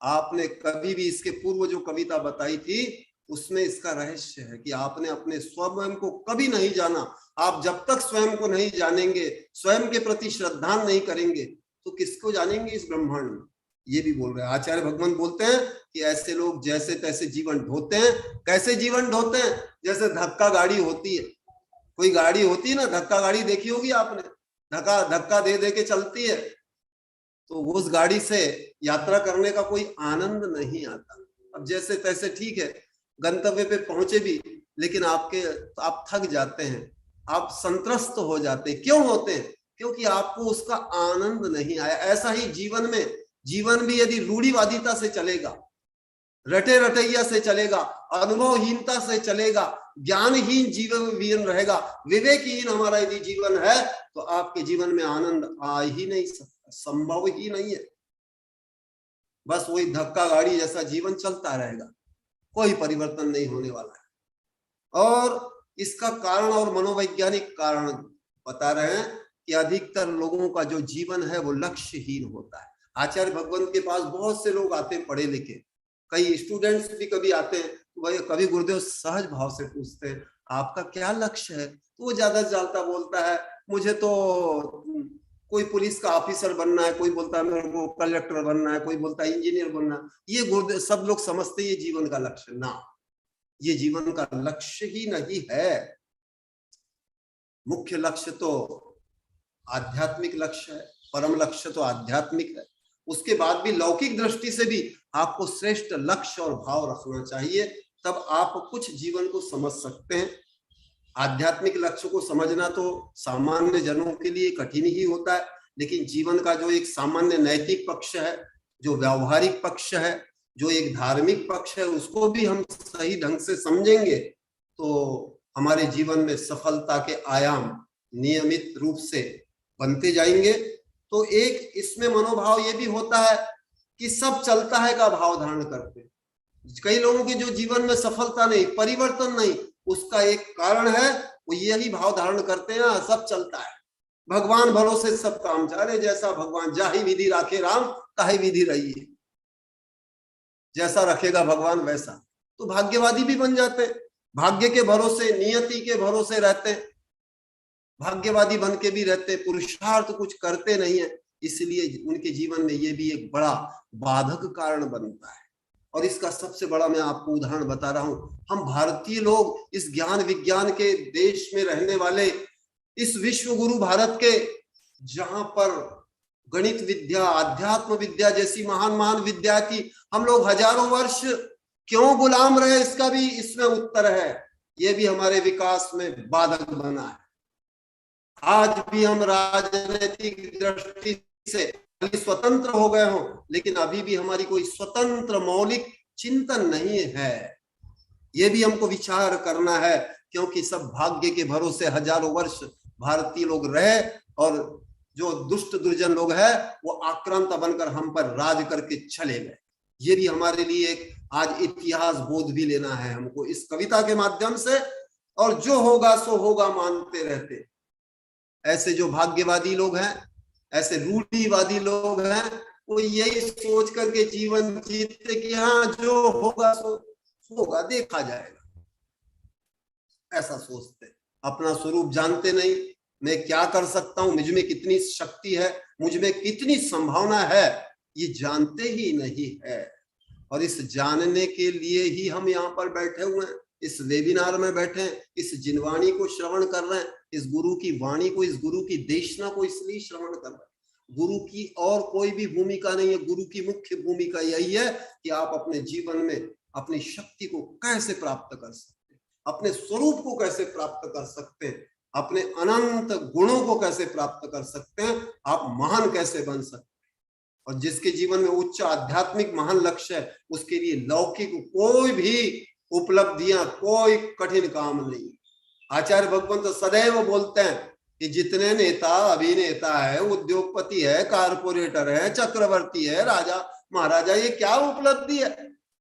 B: आपने कभी भी इसके पूर्व जो कविता बताई थी उसमें इसका रहस्य है कि आपने अपने स्वयं को कभी नहीं जाना। आप जब तक स्वयं को नहीं जानेंगे, स्वयं के प्रति श्रद्धा नहीं करेंगे, तो किसको जानेंगे इस ब्रह्मांड में? ये भी बोल रहे हैं आचार्य भगवान, बोलते हैं कि ऐसे लोग जैसे तैसे जीवन ढोते हैं। कैसे जीवन ढोते हैं? जैसे धक्का गाड़ी होती है, कोई गाड़ी होती है ना, धक्का गाड़ी देखी होगी आपने, धक्का दे दे के चलती है, तो उस गाड़ी से यात्रा करने का कोई आनंद नहीं आता। अब जैसे तैसे ठीक है, गंतव्य पे पहुंचे भी, लेकिन आप थक जाते हैं, आप संत्रस्त हो जाते हैं। क्यों होते हैं? क्योंकि आपको उसका आनंद नहीं आया। ऐसा ही जीवन में, जीवन भी यदि रूढ़िवादिता से चलेगा, रटे रटैया से चलेगा, अनुभवहीनता से चलेगा, ज्ञानहीन जीवन रहेगा, विवेकहीन हमारा यदि जीवन है, तो आपके जीवन में आनंद आ ही नहीं सकता, संभव ही नहीं है। बस वही धक्का गाड़ी जैसा जीवन चलता रहेगा, कोई परिवर्तन नहीं होने वाला है। और इसका कारण और मनोवैज्ञानिक कारण बता रहे हैं कि अधिकतर लोगों का जो जीवन है वो लक्ष्यहीन होता है। आचार्य भगवान के पास बहुत से लोग आते हैं पढ़े लिखे, कई स्टूडेंट्स भी कभी आते हैं, तो कभी गुरुदेव सहज भाव से पूछते हैं आपका क्या लक्ष्य है? तो वो ज्यादा ज्यादा बोलता है मुझे तो कोई पुलिस का ऑफिसर बनना है, कोई बोलता है मेरे को कलेक्टर बनना है, कोई बोलता है इंजीनियर बनना है। ये गुरुदेव सब लोग समझते ये जीवन का लक्ष्य ना, ये जीवन का लक्ष्य ही नहीं है। मुख्य लक्ष्य तो आध्यात्मिक लक्ष्य है, परम लक्ष्य तो आध्यात्मिक है। उसके बाद भी लौकिक दृष्टि से भी आपको श्रेष्ठ लक्ष्य और भाव रखना चाहिए, तब आप कुछ जीवन को समझ सकते हैं। आध्यात्मिक लक्ष्य को समझना तो सामान्य जनों के लिए कठिन ही होता है, लेकिन जीवन का जो एक सामान्य नैतिक पक्ष है, जो व्यावहारिक पक्ष है, जो एक धार्मिक पक्ष है, उसको भी हम सही ढंग से समझेंगे तो हमारे जीवन में सफलता के आयाम नियमित रूप से बनते जाएंगे। तो एक इसमें मनोभाव ये भी होता है कि सब चलता है का भाव धारण करते हैं। कई लोगों के जो जीवन में सफलता नहीं, परिवर्तन नहीं, उसका एक कारण है वो यही भाव धारण करते हैं, सब चलता है, भगवान भरोसे सब काम चाहे, जैसा भगवान जाहि विधि राखे राम ताहि विधि रही है, जैसा रखेगा भगवान वैसा। तो भाग्यवादी भी बन जाते हैं, भाग्य के भरोसे, नियति के भरोसे रहते हैं, भाग्यवादी बन के भी रहते हैं, पुरुषार्थ कुछ करते नहीं है, इसलिए उनके जीवन में ये भी एक बड़ा बाधक कारण बनता है। और इसका सबसे बड़ा मैं आपको उदाहरण बता रहा हूं, हम भारतीय लोग इस ज्ञान विज्ञान के देश में रहने वाले, इस विश्व गुरु भारत के, जहां पर गणित विद्या, अध्यात्म विद्या जैसी महान महान विद्या की हम लोग हजारों वर्ष क्यों गुलाम रहे, इसका भी इसमें उत्तर है। ये भी हमारे विकास में बाधक बना है। आज भी हम राजनीतिक दृष्टि से स्वतंत्र हो गए हों, लेकिन अभी भी हमारी कोई स्वतंत्र मौलिक चिंतन नहीं है। ये भी हमको विचार करना है, क्योंकि सब भाग्य के भरोसे हजारों वर्ष भारतीय लोग रहे, और जो दुष्ट दुर्जन लोग हैं वो आक्रांता बनकर हम पर राज करके चले गए। ये भी हमारे लिए एक आज इतिहास बोध भी लेना है हमको इस कविता के माध्यम से। और जो होगा सो होगा मानते रहते, ऐसे जो भाग्यवादी लोग हैं, ऐसे रूढ़िवादी लोग हैं, वो यही सोच करके जीवन जीते कि हाँ जो होगा सो होगा, देखा जाएगा, ऐसा सोचते, अपना स्वरूप जानते नहीं। मैं क्या कर सकता हूं, मुझ में कितनी शक्ति है, मुझ में कितनी संभावना है, ये जानते ही नहीं है। और इस जानने के लिए ही हम यहाँ पर बैठे हुए हैं, इस वेबिनार में बैठे हैं, इस जिनवाणी को श्रवण कर रहे हैं, इस गुरु की वाणी को, इस गुरु की देशना को इसलिए श्रवण कर रहे हैं। गुरु की और कोई भी भूमिका नहीं है, गुरु की मुख्य भूमिका यही है कि आप अपने जीवन में अपनी शक्ति को कैसे प्राप्त कर सकते हैं, अपने स्वरूप को कैसे प्राप्त कर सकते हैं, अपने अनंत गुणों को कैसे प्राप्त कर सकते हैं, आप महान कैसे बन सकते हैं। और जिसके जीवन में उच्च आध्यात्मिक महान लक्ष्य है, उसके लिए लौकिक कोई भी उपलब्धियां कोई कठिन काम नहीं। आचार्य भगवंत तो सदैव बोलते हैं कि जितने नेता, अभिनेता है, उद्योगपति है, कारपोरेटर है, चक्रवर्ती है, राजा महाराजा, ये क्या उपलब्धि है?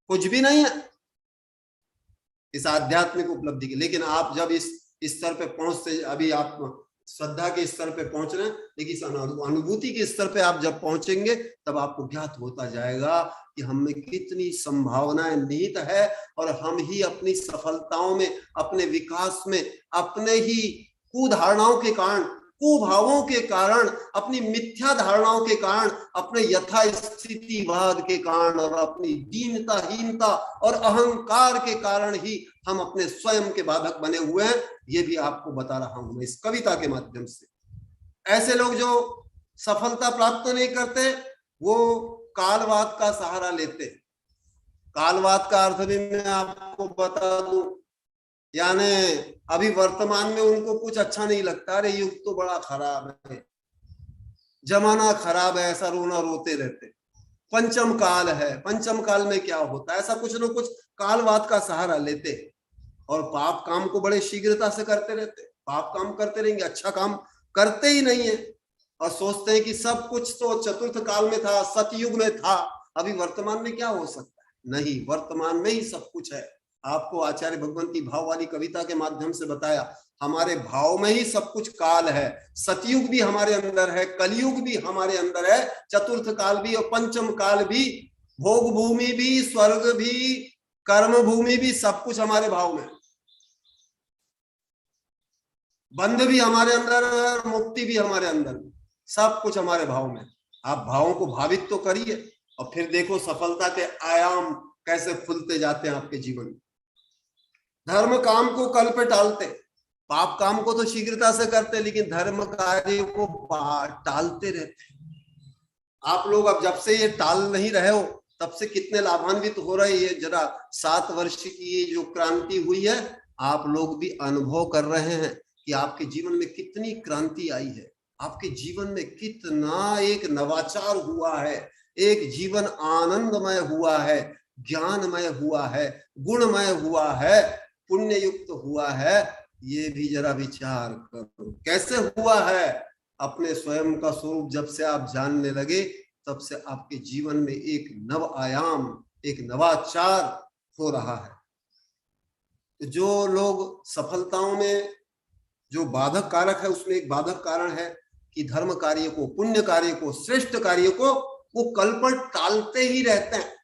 B: कुछ भी नहीं है इस आध्यात्मिक उपलब्धि की। लेकिन आप जब इस स्तर पे पहुंचते, अभी आप श्रद्धा के स्तर पे पहुंच रहे हैं, लेकिन अनुभूति के स्तर पे आप जब पहुंचेंगे तब आपको ज्ञात होता जाएगा कि हम में कितनी संभावनाएं निहित है, और हम ही अपनी सफलताओं में, अपने विकास में, अपने ही कुधारणाओं के कारण, कुभावों के कारण, अपनी मिथ्या धारणाओं के कारण, अपने यथास्थितिवाद के कारण, और अपनी दीनता, हीनता और अहंकार के कारण ही हम अपने स्वयं के बाधक बने हुए हैं। ये भी आपको बता रहा हूं मैं इस कविता के माध्यम से। ऐसे लोग जो सफलता प्राप्त नहीं करते, वो कालवाद का सहारा लेते। कालवाद का अर्थ भी मैं आपको बता दूं, यानी अभी वर्तमान में उनको कुछ अच्छा नहीं लगता, अरे युग तो बड़ा खराब है, जमाना खराब है, ऐसा रोना रोते रहते। पंचम काल है, पंचम काल में क्या होता है, ऐसा कुछ न कुछ कालवाद का सहारा लेते, और पाप काम को बड़े शीघ्रता से करते रहते। पाप काम करते रहेंगे, अच्छा काम करते ही नहीं है, और सोचते हैं कि सब कुछ तो चतुर्थ काल में था, सतयुग में था, अभी वर्तमान में क्या हो सकता है? नहीं, वर्तमान में ही सब कुछ है। आपको आचार्य भगवंत की भाव वाली कविता के माध्यम से बताया, हमारे भाव में ही सब कुछ काल है। सतयुग भी हमारे अंदर है, कलयुग भी हमारे अंदर है, चतुर्थ काल भी और पंचम काल भी, भोग भूमि भी, स्वर्ग भी, कर्म भूमि भी, सब कुछ हमारे भाव में। बंध भी हमारे अंदर है, मुक्ति भी हमारे अंदर, सब कुछ हमारे भाव में। आप भावों को भावित तो करिए, और फिर देखो सफलता के आयाम कैसे खुलते जाते हैं आपके जीवन में। धर्म काम को कल पे टालते, पाप काम को तो शीघ्रता से करते, लेकिन धर्म कार्य को टालते रहते। आप लोग अब जब से ये टाल नहीं रहे हो, तब से कितने लाभान्वित हो रहे। ये जरा 7 वर्ष की ये जो क्रांति हुई है, आप लोग भी अनुभव कर रहे हैं कि आपके जीवन में कितनी क्रांति आई है, आपके जीवन में कितना एक नवाचार हुआ है, एक जीवन आनंदमय हुआ है, ज्ञानमय हुआ है, गुणमय हुआ है, पुण्य युक्त हुआ है। ये भी जरा विचार करो कैसे हुआ है। अपने स्वयं का स्वरूप जब से आप जानने लगे, तब से आपके जीवन में एक नव आयाम, एक नवाचार हो रहा है। जो लोग सफलताओं में जो बाधक कारक है, उसमें एक बाधक कारण है कि धर्म कार्य को, पुण्य कार्य को, श्रेष्ठ कार्य को वो कल पर टालते ही रहते हैं।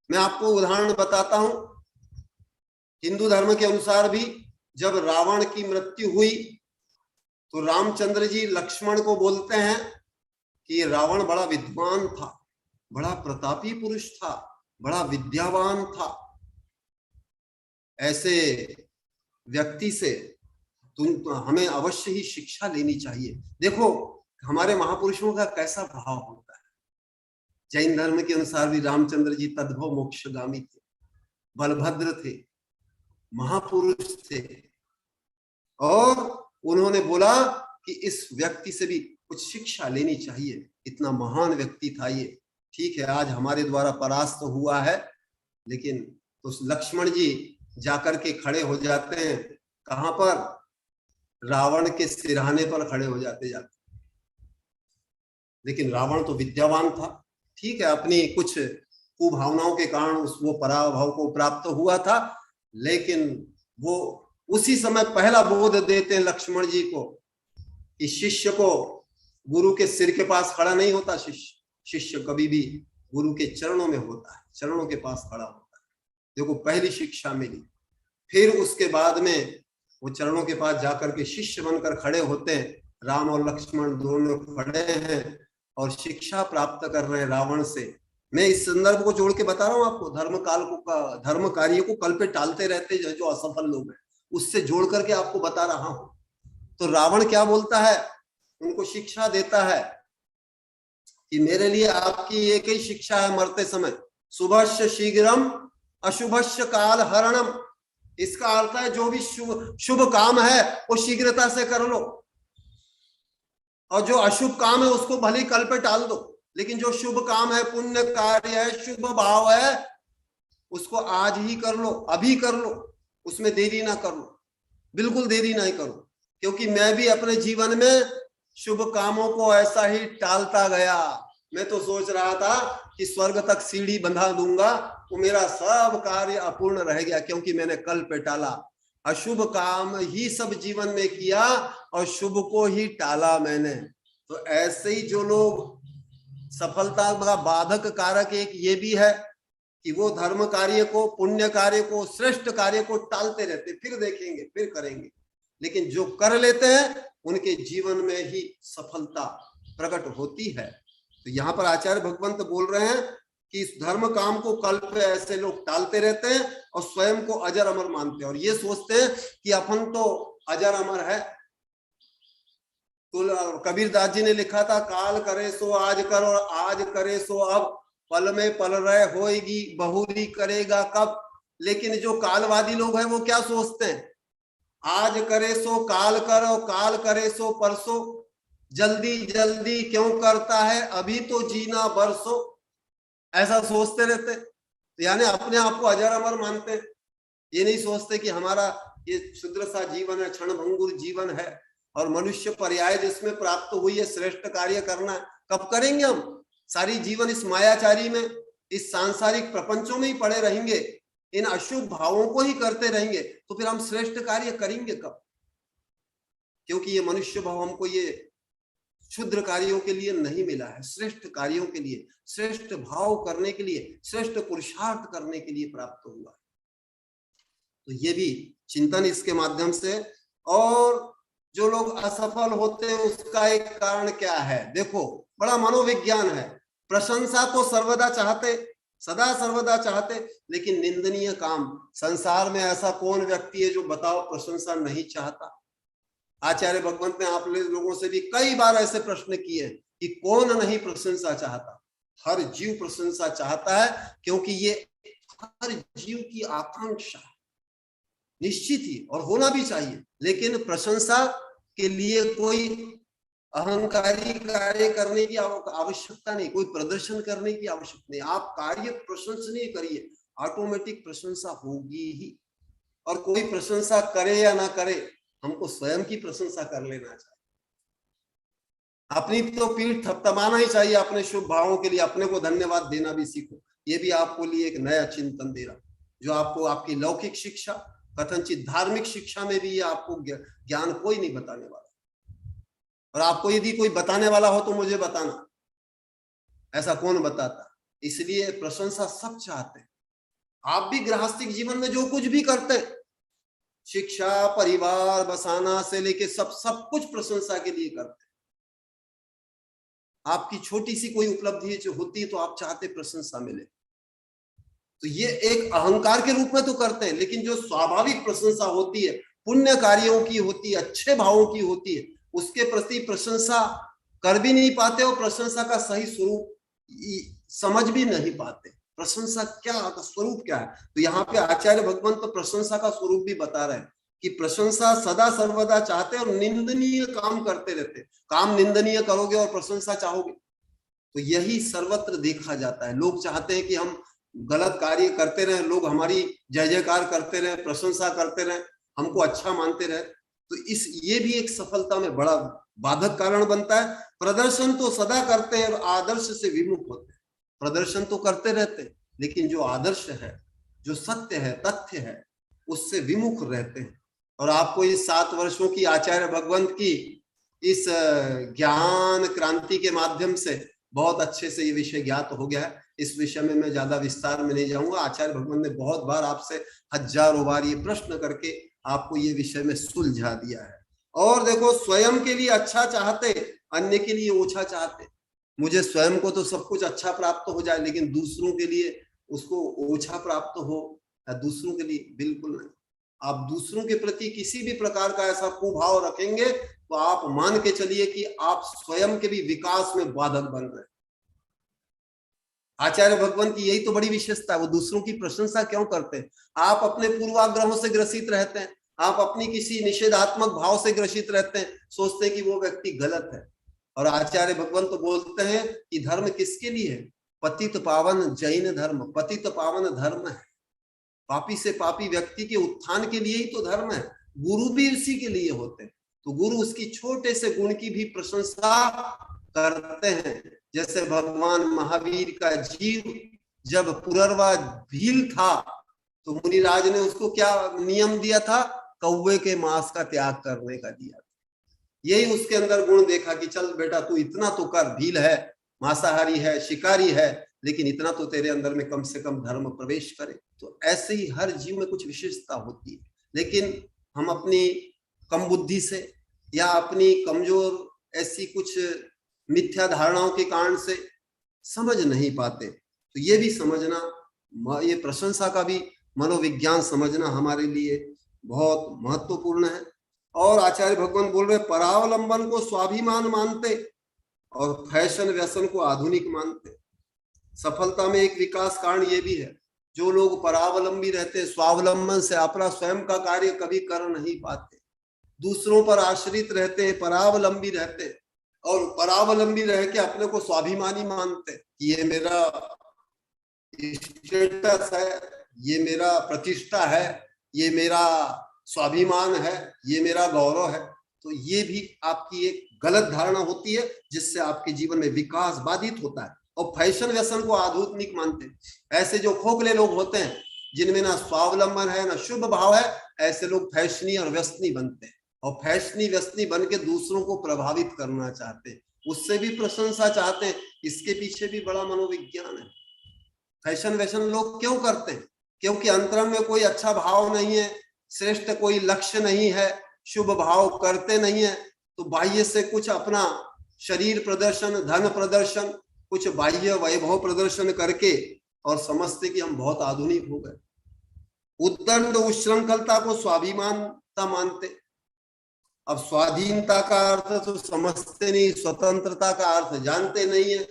B: मैं आपको उदाहरण बताता हूं। हिंदू धर्म के अनुसार भी जब रावण की मृत्यु हुई तो रामचंद्र जी लक्ष्मण को बोलते हैं कि रावण बड़ा विद्वान था, बड़ा प्रतापी पुरुष था, बड़ा विद्यावान था, ऐसे व्यक्ति से हमें अवश्य ही शिक्षा लेनी चाहिए। देखो हमारे महापुरुषों का कैसा भाव होता है। जैन धर्म के अनुसार भी रामचंद्र जी तद्भव मोक्षगामी थे, बलभद्र थे, महापुरुष थे, और उन्होंने बोला कि इस व्यक्ति से भी कुछ शिक्षा लेनी चाहिए, इतना महान व्यक्ति था ये। ठीक है, आज हमारे द्वारा परास्त हुआ है, लेकिन तो लक्ष्मण जी जाकर के खड़े हो जाते हैं कहां पर, रावण के सिरहाने पर खड़े हो जाते। लेकिन रावण तो विद्यावान था, ठीक है, अपनी कुछ कुभावनाओं के कारण वो पराभव को प्राप्त हुआ था, लेकिन वो उसी समय पहला बोध देते हैं लक्ष्मण जी को कि शिष्य को गुरु के सिर के पास खड़ा नहीं होता, शिष्य कभी भी गुरु के चरणों में होता है, चरणों के पास खड़ा होता है। देखो पहली शिक्षा मिली, फिर उसके बाद में वो चरणों के पास जाकर के शिष्य बनकर खड़े होते हैं। राम और लक्ष्मण दोनों खड़े हैं और शिक्षा प्राप्त कर रहे हैं रावण से। मैं इस संदर्भ को जोड़ के बता रहा हूं आपको, धर्म कार्य को कल पे टालते रहते जो असफल लोग हैं, उससे जोड़ करके आपको बता रहा हूं। तो रावण क्या बोलता है, उनको शिक्षा देता है कि मेरे लिए आपकी एक ही शिक्षा है मरते समय, शुभस्य शीघ्रम अशुभस्य काल हरणम। इसका अर्थ है जो भी शुभ काम है वो शीघ्रता से कर लो, और जो अशुभ काम है उसको भले कल पे टाल दो, लेकिन जो शुभ काम है, पुण्य कार्य है, शुभ भाव है, उसको आज ही कर लो, अभी कर लो, उसमें देरी ना करो, बिल्कुल देरी नहीं करो। क्योंकि मैं भी अपने जीवन में शुभ कामों को ऐसा ही टालता गया। मैं तो सोच रहा था कि स्वर्ग तक सीढ़ी बंधा दूंगा, तो मेरा सब कार्य अपूर्ण रह गया, क्योंकि मैंने कल पे टाला। अशुभ काम ही सब जीवन में किया और शुभ को ही टाला मैंने। तो ऐसे ही जो लोग, सफलता का बाधक कारक एक ये भी है कि वो धर्म कार्य को, पुण्य कार्य को, श्रेष्ठ कार्य को टालते रहते, फिर देखेंगे, फिर करेंगे। लेकिन जो कर लेते हैं उनके जीवन में ही सफलता प्रकट होती है। तो यहाँ पर आचार्य भगवंत बोल रहे हैं कि इस धर्म काम को कल पे ऐसे लोग टालते रहते हैं और स्वयं को अजर अमर मानते हैं, और ये सोचते हैं कि अपन तो अजर अमर है। तो कबीरदास जी ने लिखा था, काल करे सो आज कर और आज करे सो अब, पल में पल रहे होएगी बहुरी करेगा कब। लेकिन जो कालवादी लोग हैं वो क्या सोचते हैं, आज करे सो काल कर और काल करे सो परसों, जल्दी जल्दी क्यों करता है अभी तो जीना बरसों, ऐसा सोचते रहते। यानी अपने आप को अजर अमर मानते हैं। ये नहीं सोचते कि हमारा ये क्षुद्र सा जीवन है, क्षण भंगुर जीवन है, और मनुष्य पर्याय जिसमें प्राप्त हुई है श्रेष्ठ कार्य करना है। कब करेंगे हम? सारी जीवन इस मायाचारी में, इस सांसारिक प्रपंचों में ही पड़े रहेंगे, इन अशुभ भावों को ही करते रहेंगे, तो फिर हम श्रेष्ठ कार्य करेंगे कब? क्योंकि ये मनुष्य भाव हमको ये क्षुद्र कार्यों के लिए नहीं मिला है, श्रेष्ठ कार्यों के लिए, श्रेष्ठ भाव करने के लिए, श्रेष्ठ पुरुषार्थ करने के लिए प्राप्त हुआ है। तो ये भी चिंतन इसके माध्यम से। और जो लोग असफल होते हैं उसका एक कारण क्या है, देखो बड़ा मनोविज्ञान है। प्रशंसा तो सर्वदा चाहते, सदा सर्वदा चाहते, लेकिन निंदनीय काम, संसार में ऐसा कौन व्यक्ति है जो बताओ प्रशंसा नहीं चाहता? आचार्य भगवंत ने आप लोगों से भी कई बार ऐसे प्रश्न किए कि कौन नहीं प्रशंसा चाहता। हर जीव प्रशंसा चाहता है, क्योंकि ये हर जीव की आकांक्षा निश्चित ही, और होना भी चाहिए। लेकिन प्रशंसा के लिए कोई अहंकारी कार्य करने की आवश्यकता नहीं, कोई प्रदर्शन करने की आवश्यकता नहीं। आप कार्य प्रशंसनीय करिए, ऑटोमेटिक प्रशंसा होगी ही। और कोई प्रशंसा करे या ना करे, हमको स्वयं की प्रशंसा कर लेना चाहिए। अपनी तो पीठ थपथपाना ही चाहिए अपने शुभ भावों के लिए, अपने को धन्यवाद देना भी सीखो। ये भी आपको लिए एक नया चिंतन दे रहा, जो आपको आपकी लौकिक शिक्षा, कथनचित धार्मिक शिक्षा में भी ये आपको ज्ञान कोई नहीं बताने वाला। और आपको यदि कोई बताने वाला हो तो मुझे बताना, ऐसा कौन बताता? इसलिए प्रशंसा सब चाहते हैं, आप भी गृहस्थिक जीवन में जो कुछ भी करते हैं, शिक्षा, परिवार बसाना से लेके सब कुछ प्रशंसा के लिए करते हैं। आपकी छोटी सी कोई उपलब्धि जो होती है तो आप चाहते प्रशंसा मिले, तो ये एक अहंकार के रूप में तो करते हैं, लेकिन जो स्वाभाविक प्रशंसा होती है, पुण्य कार्यों की होती है, अच्छे भावों की होती है, उसके प्रति प्रशंसा कर भी नहीं पाते और प्रशंसा का सही स्वरूप समझ भी नहीं पाते। प्रशंसा क्या होता, स्वरूप क्या है? तो यहाँ पे आचार्य भगवान तो प्रशंसा का स्वरूप भी बता रहे हैं कि प्रशंसा सदा सर्वदा चाहते और निंदनीय काम करते रहते। काम निंदनीय करोगे और प्रशंसा चाहोगे, तो यही सर्वत्र देखा जाता है। लोग चाहते हैं कि हम गलत कार्य करते रहे, लोग हमारी जय जयकार करते रहे, प्रशंसा करते रहे, हमको अच्छा मानते रहे, तो ये भी एक सफलता में बड़ा बाधक कारण बनता है। प्रदर्शन तो सदा करते हैं और आदर्श से विमुख होते हैं। प्रदर्शन तो करते रहते हैं, लेकिन जो आदर्श है, जो सत्य है, तथ्य है, उससे विमुख रहते हैं। और आपको इस 7 वर्षों की आचार्य भगवंत की इस ज्ञान क्रांति के माध्यम से बहुत अच्छे से ये विषय ज्ञात हो गया है। इस विषय में मैं ज्यादा विस्तार में नहीं जाऊंगा। आचार्य भगवंत ने बहुत बार आपसे हजारों बार ये प्रश्न करके आपको ये विषय में सुलझा दिया है। और देखो, स्वयं के लिए अच्छा चाहते, अन्य के लिए ओछा चाहते। मुझे स्वयं को तो सब कुछ अच्छा प्राप्त हो जाए, लेकिन दूसरों के लिए उसको ओछा प्राप्त हो, या दूसरों के लिए बिल्कुल नहीं। आप दूसरों के प्रति किसी भी प्रकार का ऐसा कुभाव रखेंगे तो आप मान के चलिए कि आप स्वयं के भी विकास में बाधक बन रहे हैं। आचार्य भगवान की यही तो बड़ी विशेषता है, वो दूसरों की प्रशंसा क्यों करते हैं? आप अपने पूर्वाग्रहों से ग्रसित रहते हैं, आप अपनी किसी निषेधात्मक भाव से ग्रसित रहते हैं, सोचते हैं कि वो व्यक्ति गलत है। और आचार्य भगवान तो बोलते हैं कि धर्म किसके लिए है? पतित पावन जैन धर्म, पतित पावन धर्म है। पापी से पापी व्यक्ति के उत्थान के लिए ही तो धर्म है। गुरु भी उसी के लिए होते हैं। तो गुरु उसकी छोटे से गुण की भी प्रशंसा करते हैं। जैसे भगवान महावीर का जीव जब पुररवा भील था तो मुनिराज ने उसको क्या नियम दिया था? कौवे के मांस का त्याग करने का दिया। यही उसके अंदर गुण देखा कि चल बेटा, तू इतना तो कर, भील है, मांसाहारी है, शिकारी है, लेकिन इतना तो तेरे अंदर में कम से कम धर्म प्रवेश करे। तो ऐसे ही हर जीव में कुछ विशेषता होती है, लेकिन हम अपनी कम बुद्धि से या अपनी कमजोर ऐसी कुछ मिथ्या धारणाओं के कारण से समझ नहीं पाते। तो ये भी समझना, ये प्रशंसा का भी मनोविज्ञान समझना हमारे लिए बहुत महत्वपूर्ण है। और आचार्य भगवान बोल रहे, परावलंबन को स्वाभिमान मानते और फैशन व्यसन को आधुनिक मानते। सफलता में एक विकास कारण ये भी है, जो लोग परावलंबी रहते, स्वावलंबन से अपना स्वयं का कार्य कभी कर नहीं पाते, दूसरों पर आश्रित रहते हैं, परावलंबी रहते हैं, और परावलंबी रह के अपने को स्वाभिमानी मानते, ये मेरा स्टेटस है, ये मेरा प्रतिष्ठा है, ये मेरा स्वाभिमान है, ये मेरा गौरव है। तो ये भी आपकी एक गलत धारणा होती है, जिससे आपके जीवन में विकास बाधित होता है। और फैशन व्यसन को आधुनिक मानते हैं। ऐसे जो खोखले लोग होते हैं, जिनमें ना स्वावलंबन है ना शुभ भाव है, ऐसे लोग फैशनी और व्यसनी बनते हैं, और फैशनी व्यसनी बन के दूसरों को प्रभावित करना चाहते हैं, उससे भी प्रशंसा चाहते हैं। इसके पीछे भी बड़ा मनोविज्ञान है। फैशन व्यसन लोग क्यों करते हैं? क्योंकि अंतरंग में कोई अच्छा भाव नहीं है, श्रेष्ठ कोई लक्ष्य नहीं है, शुभ भाव करते नहीं है, तो बाह्य से कुछ अपना शरीर प्रदर्शन, धन प्रदर्शन, कुछ बाह्य वैभव प्रदर्शन करके और समझते कि हम बहुत आधुनिक हो गए। उद्दंड उच्छृंखलता को स्वाभिमानता मानते। अब स्वाधीनता का अर्थ तो समझते नहीं, स्वतंत्रता का अर्थ जानते नहीं है।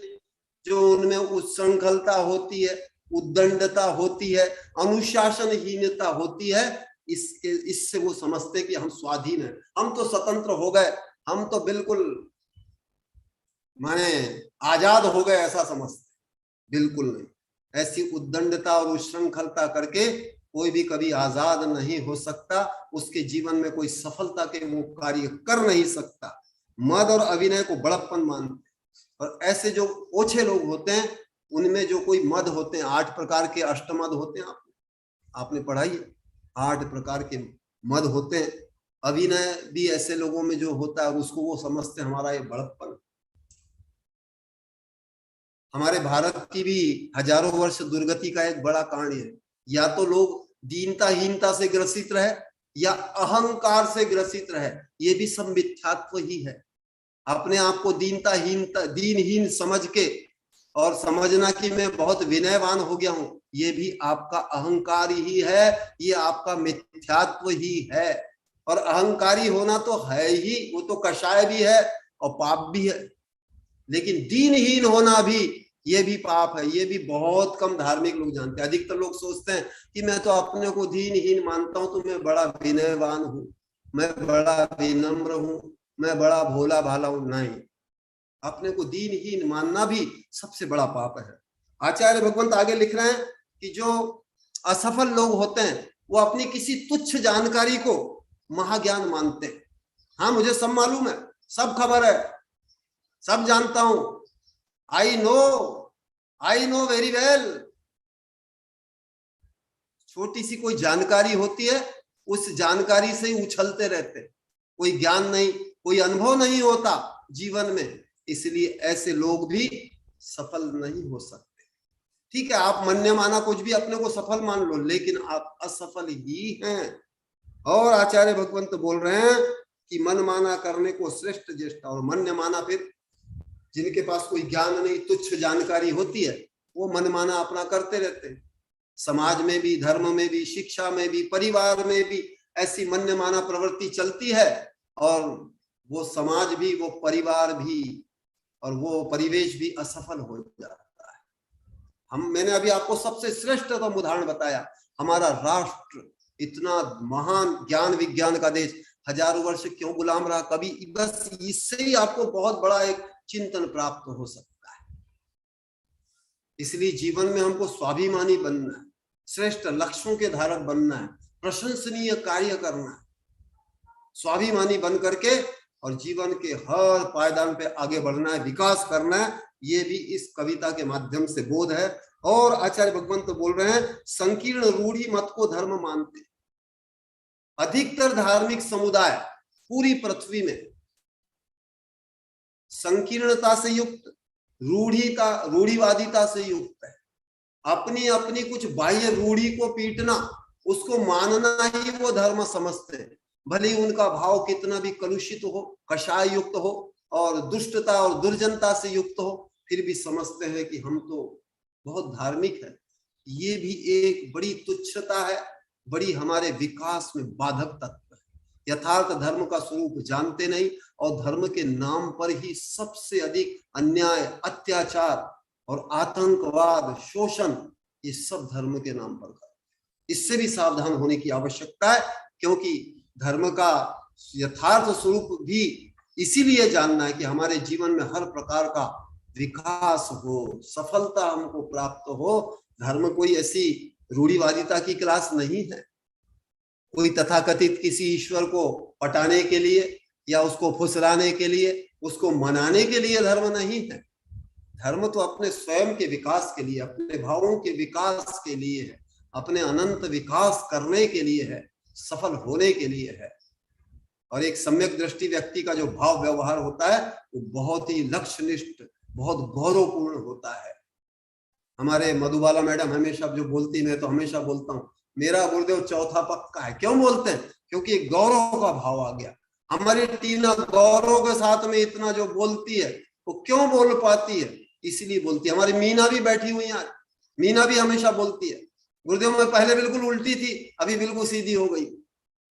B: जो उनमें उच्छृंखलता होती है, उद्दंडता होती है, अनुशासनहीनता होती है, इससे वो समझते कि हम स्वाधीन हैं, हम तो स्वतंत्र हो गए, हम तो बिल्कुल माने आजाद हो गए, ऐसा समझते। बिल्कुल नहीं। ऐसी उद्दंडता और उच्छृंखलता करके कोई भी कभी आजाद नहीं हो सकता, उसके जीवन में कोई सफलता के वो कार्य कर नहीं सकता। मद और अभिनय को बड़प्पन मानते। और ऐसे जो ओछे लोग होते हैं, उनमें जो कोई मद होते हैं, 8 प्रकार के अष्टमद होते हैं, आपने पढ़ाई है, 8 प्रकार के मद होते हैं। अभिनय भी ऐसे लोगों में जो होता है, उसको वो समझते हैं हमारा ये बड़प्पन। हमारे भारत की भी हजारों वर्ष दुर्गति का एक बड़ा कारण है या तो लोग दीनताहीनता से ग्रसित रहे या अहंकार से ग्रसित रहे, ये भी सब मिथ्यात्व ही है। अपने आप को दीनहीन समझ के और समझना कि मैं बहुत विनयवान हो गया हूं, ये भी आपका अहंकार ही है, ये आपका मिथ्यात्व ही है। और अहंकारी होना तो है ही, वो तो कषाय भी है और पाप भी है। लेकिन दीनहीन होना भी, ये भी पाप है। ये भी बहुत कम धार्मिक लोग जानते हैं। अधिकतर लोग सोचते हैं कि मैं तो अपने को दीनहीन मानता हूं, तो मैं बड़ा विनयवान हूं, मैं बड़ा विनम्र हूं, मैं बड़ा भोला भाला हूं। नहीं, अपने को दीनहीन मानना भी सबसे बड़ा पाप है। आचार्य भगवंत आगे लिख रहे हैं कि जो असफल लोग होते हैं वो अपनी किसी तुच्छ जानकारी को महाज्ञान मानते हैं। हाँ, मुझे सब मालूम है, सब खबर है, सब जानता हूं, आई नो वेरी वेल। छोटी सी कोई जानकारी होती है, उस जानकारी से ही उछलते रहते, कोई ज्ञान नहीं, कोई अनुभव नहीं होता जीवन में। इसलिए ऐसे लोग भी सफल नहीं हो सकते। ठीक है, आप मान्य माना कुछ भी अपने को सफल मान लो, लेकिन आप असफल ही हैं। और आचार्य भगवंत बोल रहे हैं कि मन माना करने को श्रेष्ठ ज्येष्ठ। और मान्य माना फिर जिनके पास कोई ज्ञान नहीं, तुच्छ जानकारी होती है, वो मन माना अपना करते रहते हैं। समाज में भी, धर्म में भी, शिक्षा में भी, परिवार में भी ऐसी मान्य माना प्रवृत्ति चलती है। और वो समाज भी, वो परिवार भी और वो परिवेश भी असफल हो जाता है। मैंने अभी आपको सबसे श्रेष्ठतम उदाहरण बताया। हमारा राष्ट्र इतना महान ज्ञान विज्ञान का देश हजारों वर्ष क्यों गुलाम रहा? कभी बस इससे ही आपको बहुत बड़ा एक चिंतन प्राप्त हो सकता है। इसलिए जीवन में हमको स्वाभिमानी बनना है, श्रेष्ठ लक्ष्यों के धारक बनना है, प्रशंसनीय कार्य करना है, स्वाभिमानी बन करके और जीवन के हर पायदान पे आगे बढ़ना है, विकास करना है। ये भी इस कविता के माध्यम से बोध है। और आचार्य भगवंत बोल रहे हैं, संकीर्ण रूढ़ी मत को धर्म मानते। अधिकतर धार्मिक समुदाय पूरी पृथ्वी में संकीर्णता से युक्त, रूढ़िवादिता से युक्त है। अपनी अपनी कुछ बाह्य रूढ़ी को पीटना, उसको मानना ही वो धर्म समझते हैं। भले ही उनका भाव कितना भी कलुषित हो, कषाय युक्त हो और दुष्टता और दुर्जनता से युक्त हो, फिर भी समझते हैं कि हम तो बहुत धार्मिक है। ये भी एक बड़ी तुच्छता है, बड़ी हमारे विकास में बाधक तत्व है। यथार्थ धर्म का स्वरूप जानते नहीं और धर्म के नाम पर ही सबसे अधिक अन्याय, अत्याचार और आतंकवाद, शोषण, ये सब धर्म के नाम पर करते हैं। इससे भी सावधान होने की आवश्यकता है, क्योंकि धर्म का यथार्थ स्वरूप भी इसीलिए जानना है कि हमारे जीवन में हर प्रकार का विकास हो, सफलता हमको प्राप्त हो। धर्म कोई ऐसी रूढ़िवादिता की क्लास नहीं है, कोई तथाकथित किसी ईश्वर को पटाने के लिए या उसको फुसलाने के लिए, उसको मनाने के लिए धर्म नहीं है। धर्म तो अपने स्वयं के विकास के लिए, अपने भावों के विकास के लिए है, अपने अनंत विकास करने के लिए है, सफल होने के लिए है। और एक सम्यक दृष्टि व्यक्ति का जो भाव व्यवहार होता है वो बहुत ही लक्ष्यनिष्ठ, बहुत गौरवपूर्ण होता है। हमारे मधुबाला मैडम हमेशा जो बोलती, मैं तो हमेशा बोलता हूँ, मेरा गुरुदेव चौथा पक्का है। क्यों बोलते हैं? क्योंकि गौरव का भाव आ गया। हमारी टीना गौरव के साथ में इतना जो बोलती है, वो क्यों बोल पाती है? इसलिए बोलती है। हमारी मीना भी बैठी हुई है, मीना भी हमेशा बोलती है, गुरुदेव मैं पहले बिल्कुल उल्टी थी, अभी बिल्कुल सीधी हो गई।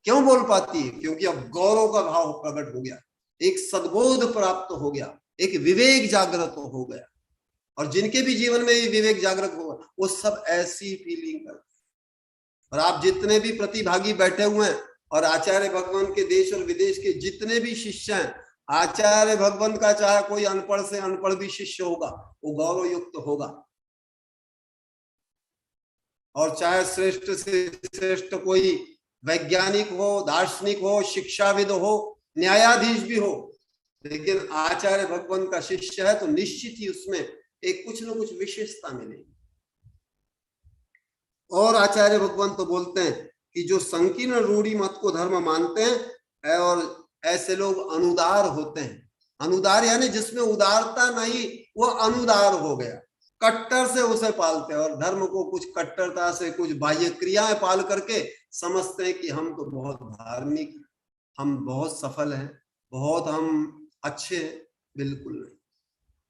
B: क्यों बोल पाती है? क्योंकि अब गौरव का भाव प्रकट हो गया, एक सद्बोध प्राप्त हो गया, एक विवेक जागृत हो गया। और जिनके भी जीवन में ये विवेक जागृत होगा, वो सब ऐसी फीलिंग करते हैं। और आप जितने भी प्रतिभागी बैठे हुए हैं और आचार्य भगवान के देश और विदेश के जितने भी शिष्य हैं, आचार्य भगवान का चाहे कोई अनपढ़ से अनपढ़ भी शिष्य होगा, वो गौरव युक्त होगा। और चाहे श्रेष्ठ से श्रेष्ठ कोई वैज्ञानिक हो, दार्शनिक हो, शिक्षाविद हो, न्यायाधीश भी हो, लेकिन आचार्य भगवान का शिष्य है तो निश्चित ही उसमें एक कुछ न कुछ विशेषता मिलेगी। और आचार्य भगवान तो बोलते हैं कि जो संकीर्ण रूढ़ी मत को धर्म मानते हैं और ऐसे लोग अनुदार होते हैं। अनुदार यानी जिसमें उदारता नहीं, वो अनुदार हो गया। कट्टर से उसे पालते हैं और धर्म को कुछ कट्टरता से, कुछ बाह्य क्रियाएं पाल करके समझते हैं कि हम तो बहुत धार्मिक, हम बहुत सफल हैं, बहुत हम अच्छे हैं। बिल्कुल नहीं।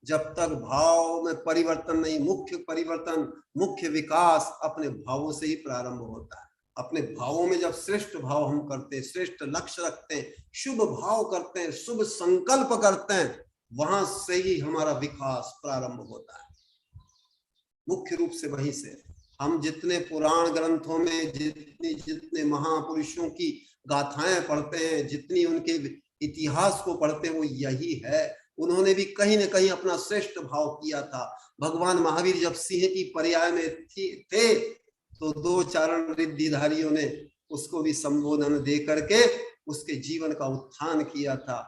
B: जब तक भाव में परिवर्तन नहीं, मुख्य परिवर्तन, मुख्य विकास अपने भावों से ही प्रारंभ होता है। अपने भावों में जब श्रेष्ठ भाव हम करते हैं, श्रेष्ठ लक्ष्य रखते हैं, शुभ भाव करते हैं, शुभ संकल्प करते हैं, वहां से ही हमारा विकास प्रारंभ होता है। मुख्य रूप से वहीं से हम जितने पुराण ग्रंथों में जितने महापुरुषों की गाथाएं पढ़ते हैं, जितनी उनके इतिहास को पढ़ते हैं, वो यही है। उन्होंने भी कहीं न कहीं अपना श्रेष्ठ भाव किया था। भगवान महावीर जब सिंह की पर्याय में थे तो 2 चारण रिद्धिधारियों ने उसको भी संबोधन दे करके उसके जीवन का उत्थान किया था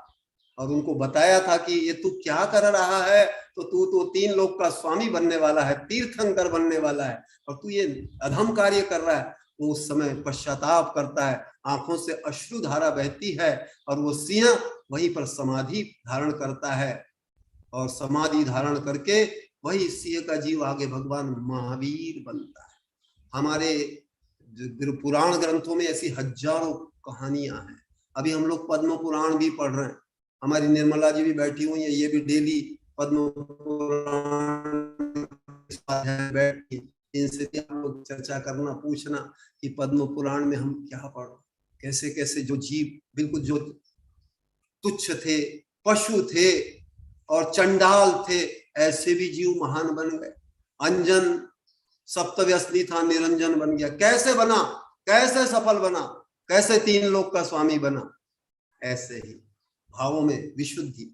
B: और उनको बताया था कि ये तू क्या कर रहा है, तो तू तो 3 लोक का स्वामी बनने वाला है, तीर्थंकर बनने वाला है, और तू ये अधम कार्य कर रहा है। वो उस समय पश्चाताप करता है, आंखों से अश्रु धारा बहती है और वो सिंह वहीं पर समाधि धारण करता है और समाधि धारण करके वही सिंह का जीव आगे भगवान महावीर बनता है। हमारे पुराण ग्रंथों में ऐसी हजारों कहानियां हैं। अभी हम लोग पद्म पुराण भी पढ़ रहे हैं, हमारी निर्मला जी भी बैठी हुई है, ये भी डेली पद्म पुराण बैठी, इनसे भी आप लोग चर्चा करना, पूछना कि पद्म पुराण में हम क्या पढ़, कैसे कैसे जो जीव बिल्कुल जो तुच्छ थे, पशु थे और चंडाल थे, ऐसे भी जीव महान बन गए। अंजन सप्तव्यसनी था, निरंजन बन गया। कैसे बना, कैसे सफल बना, कैसे 3 लोक का स्वामी बना। ऐसे ही भावों में विशुद्धि,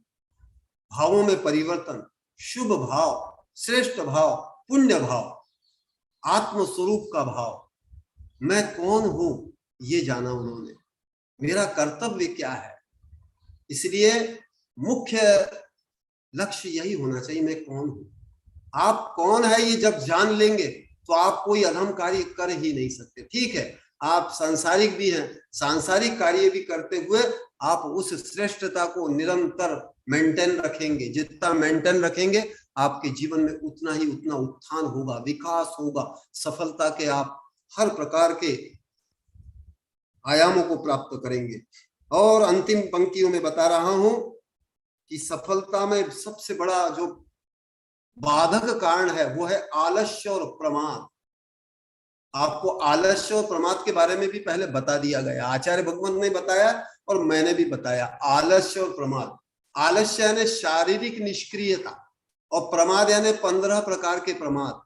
B: भावों में परिवर्तन, शुभ भाव, श्रेष्ठ भाव, पुण्य भाव, आत्म स्वरूप का भाव, मैं कौन हूं ये जाना उन्होंने, मेरा कर्तव्य क्या है। इसलिए मुख्य लक्ष्य यही होना चाहिए, मैं कौन हूं। आप कौन है ये जब जान लेंगे तो आप कोई अधम कार्य कर ही नहीं सकते। ठीक है, आप सांसारिक भी हैं, सांसारिक कार्य भी करते हुए आप उस श्रेष्ठता को निरंतर मेंटेन रखेंगे। जितना मेंटेन रखेंगे आपके जीवन में उतना ही उतना उत्थान होगा, विकास होगा, सफलता के आप हर प्रकार के आयामों को प्राप्त करेंगे। और अंतिम पंक्तियों में बता रहा हूं कि सफलता में सबसे बड़ा जो बाधक कारण है वो है आलस्य और प्रमाद। आपको आलस्य और प्रमाद के बारे में भी पहले बता दिया गया, आचार्य भगवंत ने बताया और मैंने भी बताया। आलस्य और प्रमाद, आलस्य यानी शारीरिक निष्क्रियता और प्रमाद यानी 15 प्रकार के प्रमाद।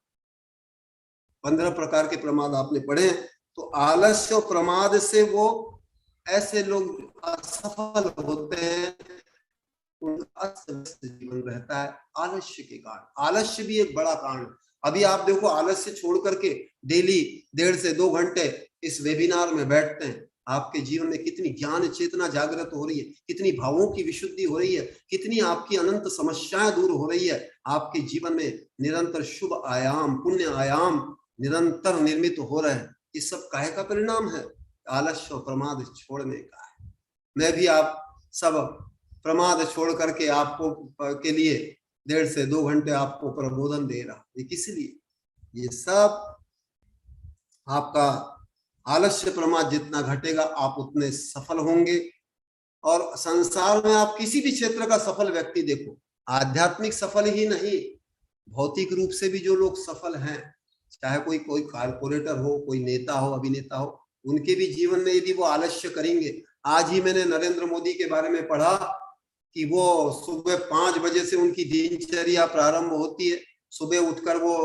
B: 15 प्रकार के प्रमाद आपने पढ़े। तो आलस्य और प्रमाद से वो ऐसे लोग असफल होते हैं, उनका अस्त व्यस्त जीवन रहता है आलस्य के कारण। आलस्य भी एक बड़ा कारण। अभी आप देखो, आलस्य छोड़ करके डेली 1.5 से 2 घंटे इस वेबिनार में बैठते हैं, आपके जीवन में कितनी ज्ञान चेतना जागृत हो रही है, कितनी भावों की विशुद्धि हो रही है, कितनी आपकी अनंत समस्याएं दूर हो रही है। आपके जीवन में निरंतर शुभ आयाम, पुण्य आयाम निरंतर निर्मित हो रहे हैं। इस सब काहे का परिणाम है? आलस्य और प्रमाद छोड़ने का है। मैं भी आप सब प्रमाद छोड़ करके आपको के लिए 1.5 से 2 घंटे आपको प्रबोधन दे रहा। ये किस लिए? ये सब आपका आलस्य प्रमाद जितना घटेगा आप उतने सफल होंगे। और संसार में आप किसी भी क्षेत्र का सफल व्यक्ति देखो, आध्यात्मिक सफल ही नहीं, भौतिक रूप से भी जो लोग सफल हैं, चाहे कोई कारपोरेटर हो, कोई नेता हो, अभिनेता हो, उनके भी जीवन में यदि वो आलस्य करेंगे। आज ही मैंने नरेंद्र मोदी के बारे में पढ़ा कि वो सुबह 5 बजे से उनकी दिनचर्या प्रारंभ होती है। सुबह उठकर वो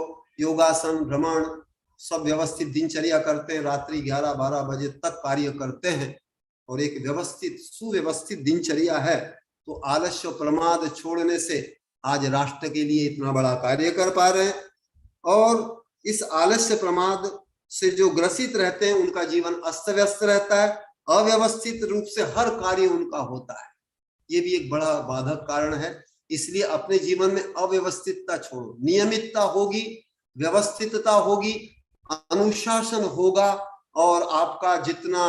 B: योगासन, भ्रमण सब व्यवस्थित दिनचर्या करते हैं, रात्रि 11-12 बजे तक कार्य करते हैं और एक व्यवस्थित सुव्यवस्थित दिनचर्या है। तो आलस्य प्रमाद छोड़ने से आज राष्ट्र के लिए इतना बड़ा कार्य कर पा रहे हैं। और इस आलस्य प्रमाद से जो ग्रसित रहते हैं उनका जीवन अस्त व्यस्त रहता है, अव्यवस्थित रूप से हर कार्य उनका होता है। ये भी एक बड़ा बाधक कारण है। इसलिए अपने जीवन में अव्यवस्थितता छोड़ो, नियमितता होगी, व्यवस्थितता होगी, अनुशासन होगा और आपका जितना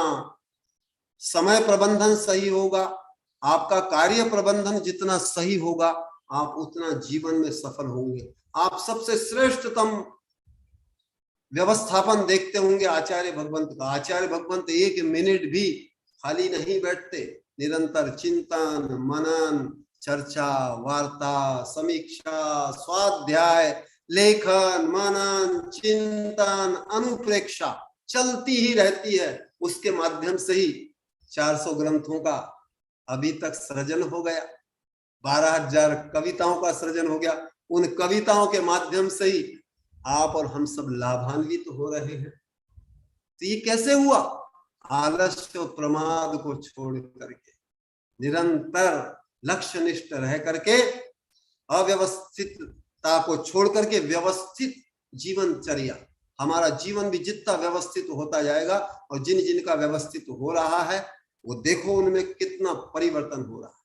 B: समय प्रबंधन सही होगा, आपका कार्य प्रबंधन जितना सही होगा, आप उतना जीवन में सफल होंगे। आप सबसे श्रेष्ठतम व्यवस्थापन देखते होंगे आचार्य भगवंत का। आचार्य भगवंत एक मिनट भी खाली नहीं बैठते, निरंतर चिंतन, मनन, चर्चा, वार्ता, समीक्षा, स्वाध्याय, लेखन, मनन, चिंतन, अनुप्रेक्षा चलती ही रहती है। उसके माध्यम से ही 400 ग्रंथों का अभी तक सृजन हो गया, 12,000 कविताओं का सृजन हो गया। उन कविताओं के माध्यम से ही आप और हम सब लाभान्वित हो रहे हैं। तो ये कैसे हुआ? आलस्य और प्रमाद को छोड़ करके, निरंतर लक्ष्यनिष्ठ रह करके, अव्यवस्थितता को छोड़ करके व्यवस्थित जीवनचर्या। हमारा जीवन भी जितना व्यवस्थित होता जाएगा, और जिन जिनका व्यवस्थित हो रहा है वो देखो उनमें कितना परिवर्तन हो रहा है।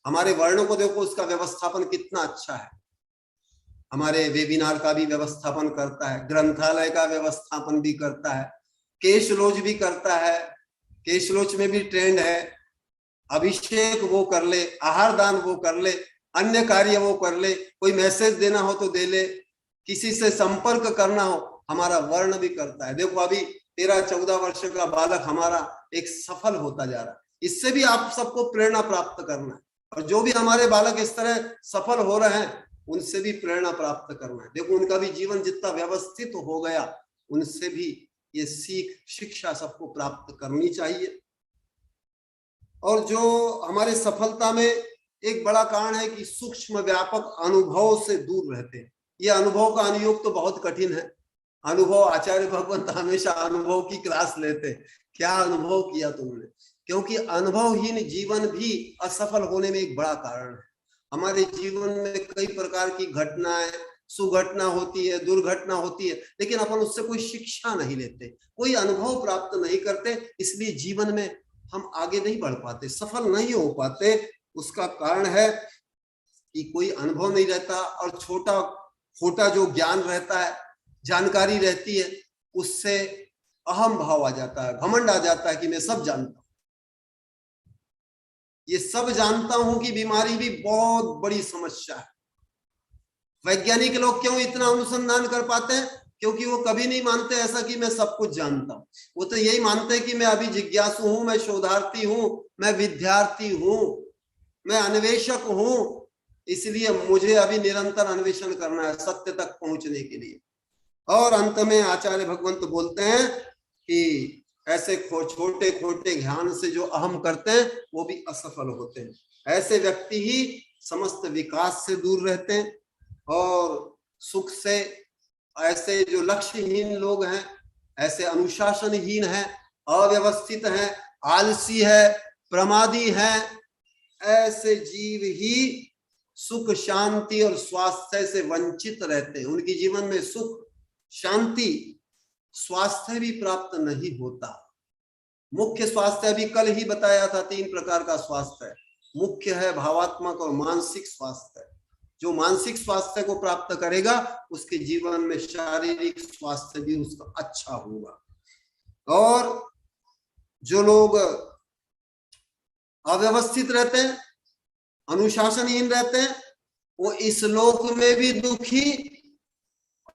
B: हमारे वर्णों को देखो, उसका व्यवस्थापन कितना अच्छा है। हमारे वेबिनार का भी व्यवस्थापन करता है, ग्रंथालय का व्यवस्थापन भी करता है, केशलोच भी करता है, केशलोच में भी ट्रेंड है। अभिषेक वो कर ले, आहार दान वो कर ले, अन्य कार्य वो कर ले, कोई मैसेज देना हो तो दे ले, किसी से संपर्क करना हो, हमारा वर्ण भी करता है। देखो अभी 13-14 वर्ष का बालक हमारा एक सफल होता जा रहा है। इससे भी आप सबको प्रेरणा प्राप्त करना है, और जो भी हमारे बालक इस तरह सफल हो रहे हैं उनसे भी प्रेरणा प्राप्त करना है। देखो उनका भी जीवन जितना व्यवस्थित हो गया, उनसे भी ये शिक्षा सबको प्राप्त करनी चाहिए। और जो हमारे सफलता में एक बड़ा कारण है कि सूक्ष्म व्यापक अनुभव से दूर रहते हैं। ये अनुभव का अनुयोग तो बहुत कठिन है। अनुभव, आचार्य भगवंत हमेशा अनुभव की क्लास लेते हैं। क्या अनुभव किया तुमने? क्योंकि अनुभवहीन जीवन भी असफल होने में एक बड़ा कारण है। हमारे जीवन में कई प्रकार की घटनाएं, सुघटना होती है, दुर्घटना होती है, लेकिन अपन उससे कोई शिक्षा नहीं लेते, कोई अनुभव प्राप्त नहीं करते, इसलिए जीवन में हम आगे नहीं बढ़ पाते, सफल नहीं हो पाते। उसका कारण है कि कोई अनुभव नहीं रहता, और छोटा जो ज्ञान रहता है, जानकारी रहती है, उससे अहम भाव आ जाता है, घमंड आ जाता है कि मैं सब जानता हूं। ये सब जानता हूं कि बीमारी भी बहुत बड़ी समस्या है। वैज्ञानिक लोग क्यों इतना अनुसंधान कर पाते हैं? क्योंकि वो कभी नहीं मानते ऐसा कि मैं सब कुछ जानता हूं। वो तो यही मानते हैं कि मैं अभी जिज्ञासु हूं, मैं शोधार्थी हूं, मैं विद्यार्थी हूं, मैं अन्वेषक हूं, इसलिए मुझे अभी निरंतर अन्वेषण करना है सत्य तक पहुंचने के लिए। और अंत में आचार्य भगवंत बोलते हैं कि ऐसे छोटे छोटे ज्ञान से जो अहम करते हैं वो भी असफल होते हैं। ऐसे व्यक्ति ही समस्त विकास से दूर रहते हैं और सुख से। ऐसे जो लक्ष्यहीन लोग हैं, ऐसे अनुशासनहीन हैं, अव्यवस्थित हैं, आलसी है, प्रमादी हैं, ऐसे जीव ही सुख, शांति और स्वास्थ्य से वंचित रहते हैं। उनके जीवन में सुख, शांति, स्वास्थ्य भी प्राप्त नहीं होता। मुख्य स्वास्थ्य अभी कल ही बताया था, 3 प्रकार का स्वास्थ्य है। मुख्य है भावात्मक और मानसिक स्वास्थ्य। जो मानसिक स्वास्थ्य को प्राप्त करेगा उसके जीवन में शारीरिक स्वास्थ्य भी उसका अच्छा होगा। और जो लोग अव्यवस्थित रहते हैं, अनुशासनहीन रहते हैं, वो इस लोक में भी दुखी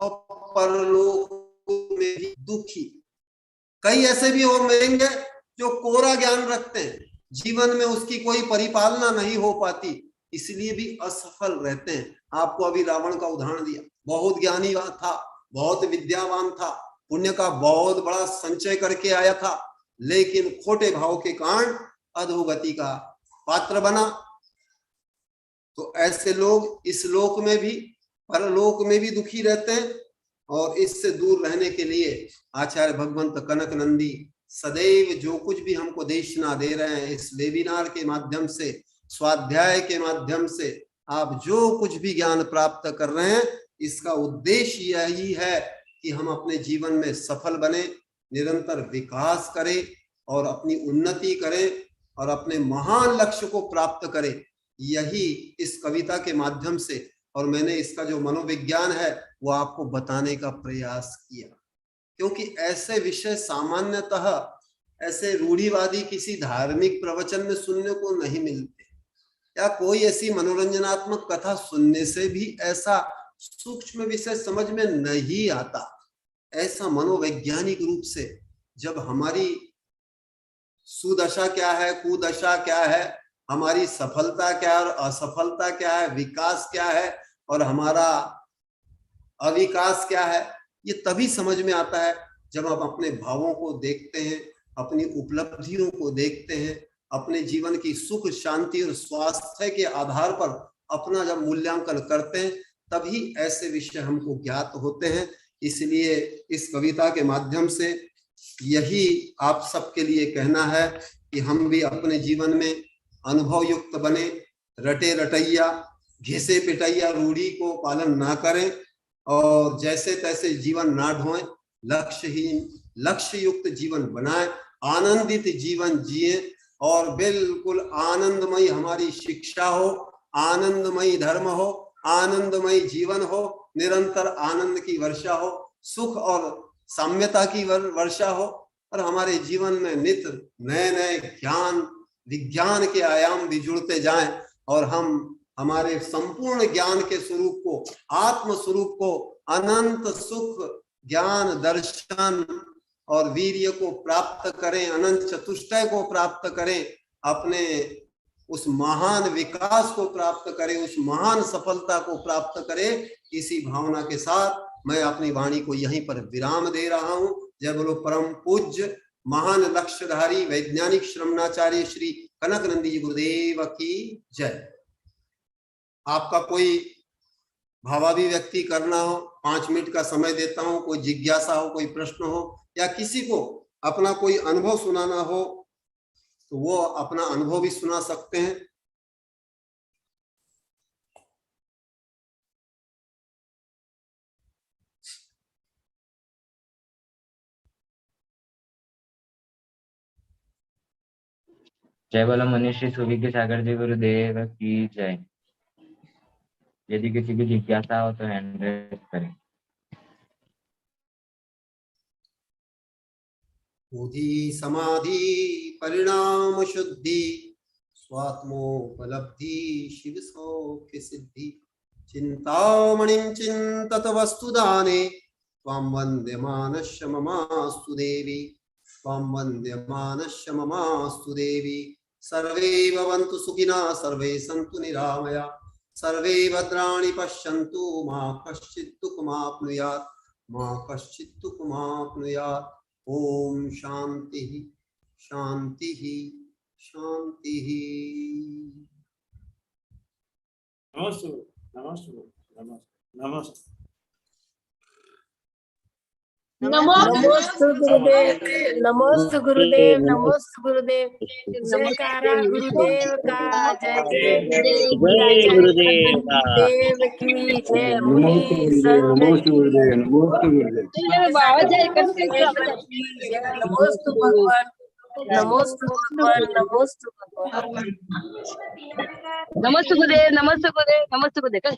B: और परलोक में भी दुखी। कई ऐसे भी हो मिलेंगे जो कोरा ज्ञान रखते हैं, जीवन में उसकी कोई परिपालना नहीं हो पाती, इसलिए भी असफल रहते हैं। आपको अभी रावण का उदाहरण दिया, बहुत ज्ञानी था, बहुत विद्यावान था, पुण्य का बहुत बड़ा संचय करके आया था, लेकिन खोटे भाव के कारण अधोगति का पात्र बना। तो ऐसे लोग इस लोक में भी परलोक में भी दुखी रहते हैं। और इससे दूर रहने के लिए आचार्य भगवंत कनक नंदी सदैव जो कुछ भी हमको देशना दे रहे हैं, इस वेबिनार के माध्यम से, स्वाध्याय के माध्यम से आप जो कुछ भी ज्ञान प्राप्त कर रहे हैं, इसका उद्देश्य यही है कि हम अपने जीवन में सफल बने, निरंतर विकास करें और अपनी उन्नति करें और अपने महान लक्ष्य को प्राप्त करें। यही इस कविता के माध्यम से, और मैंने इसका जो मनोविज्ञान है वो आपको बताने का प्रयास किया, क्योंकि ऐसे विषय सामान्यतः ऐसे रूढ़िवादी किसी धार्मिक प्रवचन में सुनने को नहीं मिलते। या कोई ऐसी मनोरंजनात्मक कथा सुनने से भी ऐसा सूक्ष्म विषय समझ में नहीं आता। ऐसा मनोवैज्ञानिक रूप से जब हमारी सुदशा क्या है, कुदशा क्या है, हमारी सफलता क्या है और असफलता क्या है, विकास क्या है और हमारा अविकास क्या है, ये तभी समझ में आता है जब हम अपने भावों को देखते हैं, अपनी उपलब्धियों को देखते हैं, अपने जीवन की सुख शांति और स्वास्थ्य के आधार पर अपना जब मूल्यांकन करते हैं, तभी ऐसे विषय हमको ज्ञात होते हैं। इसलिए इस कविता के माध्यम से यही आप सबके लिए कहना है कि हम भी अपने जीवन में अनुभव युक्त बने, रटे रटैया घिसे पिटैया रूढ़ी को पालन ना करें और जैसे तैसे जीवन ना ढोएं, लक्ष्यहीन लक्ष्य युक्त जीवन बनाएं, आनंदित जीवन जिए और बिल्कुल आनंदमयी हमारी शिक्षा हो, आनंदमयी धर्म हो, आनंदमयी जीवन हो, निरंतर आनंद की वर्षा हो, सुख और साम्यता की वर्षा हो और हमारे जीवन में नित्य नए नए ज्ञान विज्ञान के आयाम भी जुड़ते जाएं और हम हमारे संपूर्ण ज्ञान के स्वरूप को, आत्म स्वरूप को, अनंत सुख ज्ञान दर्शन और वीर्य को प्राप्त करें, अनंत चतुष्टय को प्राप्त करें, अपने उस महान विकास को प्राप्त करें, उस महान सफलता को प्राप्त करें। इसी भावना के साथ मैं अपनी वाणी को यहीं पर विराम दे रहा हूं। जय बोलो परम पूज्य महान लक्ष्यधारी वैज्ञानिक श्रमणाचार्य श्री कनक नंदी जी गुरुदेव की जय। आपका कोई भावाभिव्यक्ति करना हो, 5 मिनट का समय देता हूं, कोई जिज्ञासा हो, कोई प्रश्न हो या किसी को अपना कोई अनुभव सुनाना हो तो वो अपना अनुभव भी सुना सकते हैं।
D: जय बोलो मनीषी सुविज्ञ सागर जी गुरुदेव की जय। यदि किसी की जिज्ञासा हो तो हैंड रेज करें।
B: बुद्धि समाधि परिणाम शुद्धि स्वात्मोपलब्धि शिव सौख्य सिद्धि चिंतामणिं चिंतत वस्तुदाने त्वां वन्द्यमानस्य ममास्तु देवी, त्वां वन्द्यमानस्य ममास्तु देवी। सर्वे भवन्तु सुखिनः, सर्वे सन्तु निरामया, सर्वे भद्राणि पश्यन्तु, मा कश्चित् दुःखमाप्नुयात्, मा कश्चित् दुःखमाप्नुयात्। ओम शांति शांति शांति।
A: नमस्ते नमस्ते नमस्ते
E: नमोस्तु गुरुदेव, नमोस्तु गुरुदेव, नमोस्तु गुरुदेव। जयकारा गुरुदेव का, जय जय गुरुदेव का, देव की जय। मुनि संत नमोस्तु भगवान, नमोस्तु भगवान, नमोस्तु भगवान।
F: नमस्ते गुरुदेव, नमस्ते गुरुदेव, नमस्ते गुरुदेव।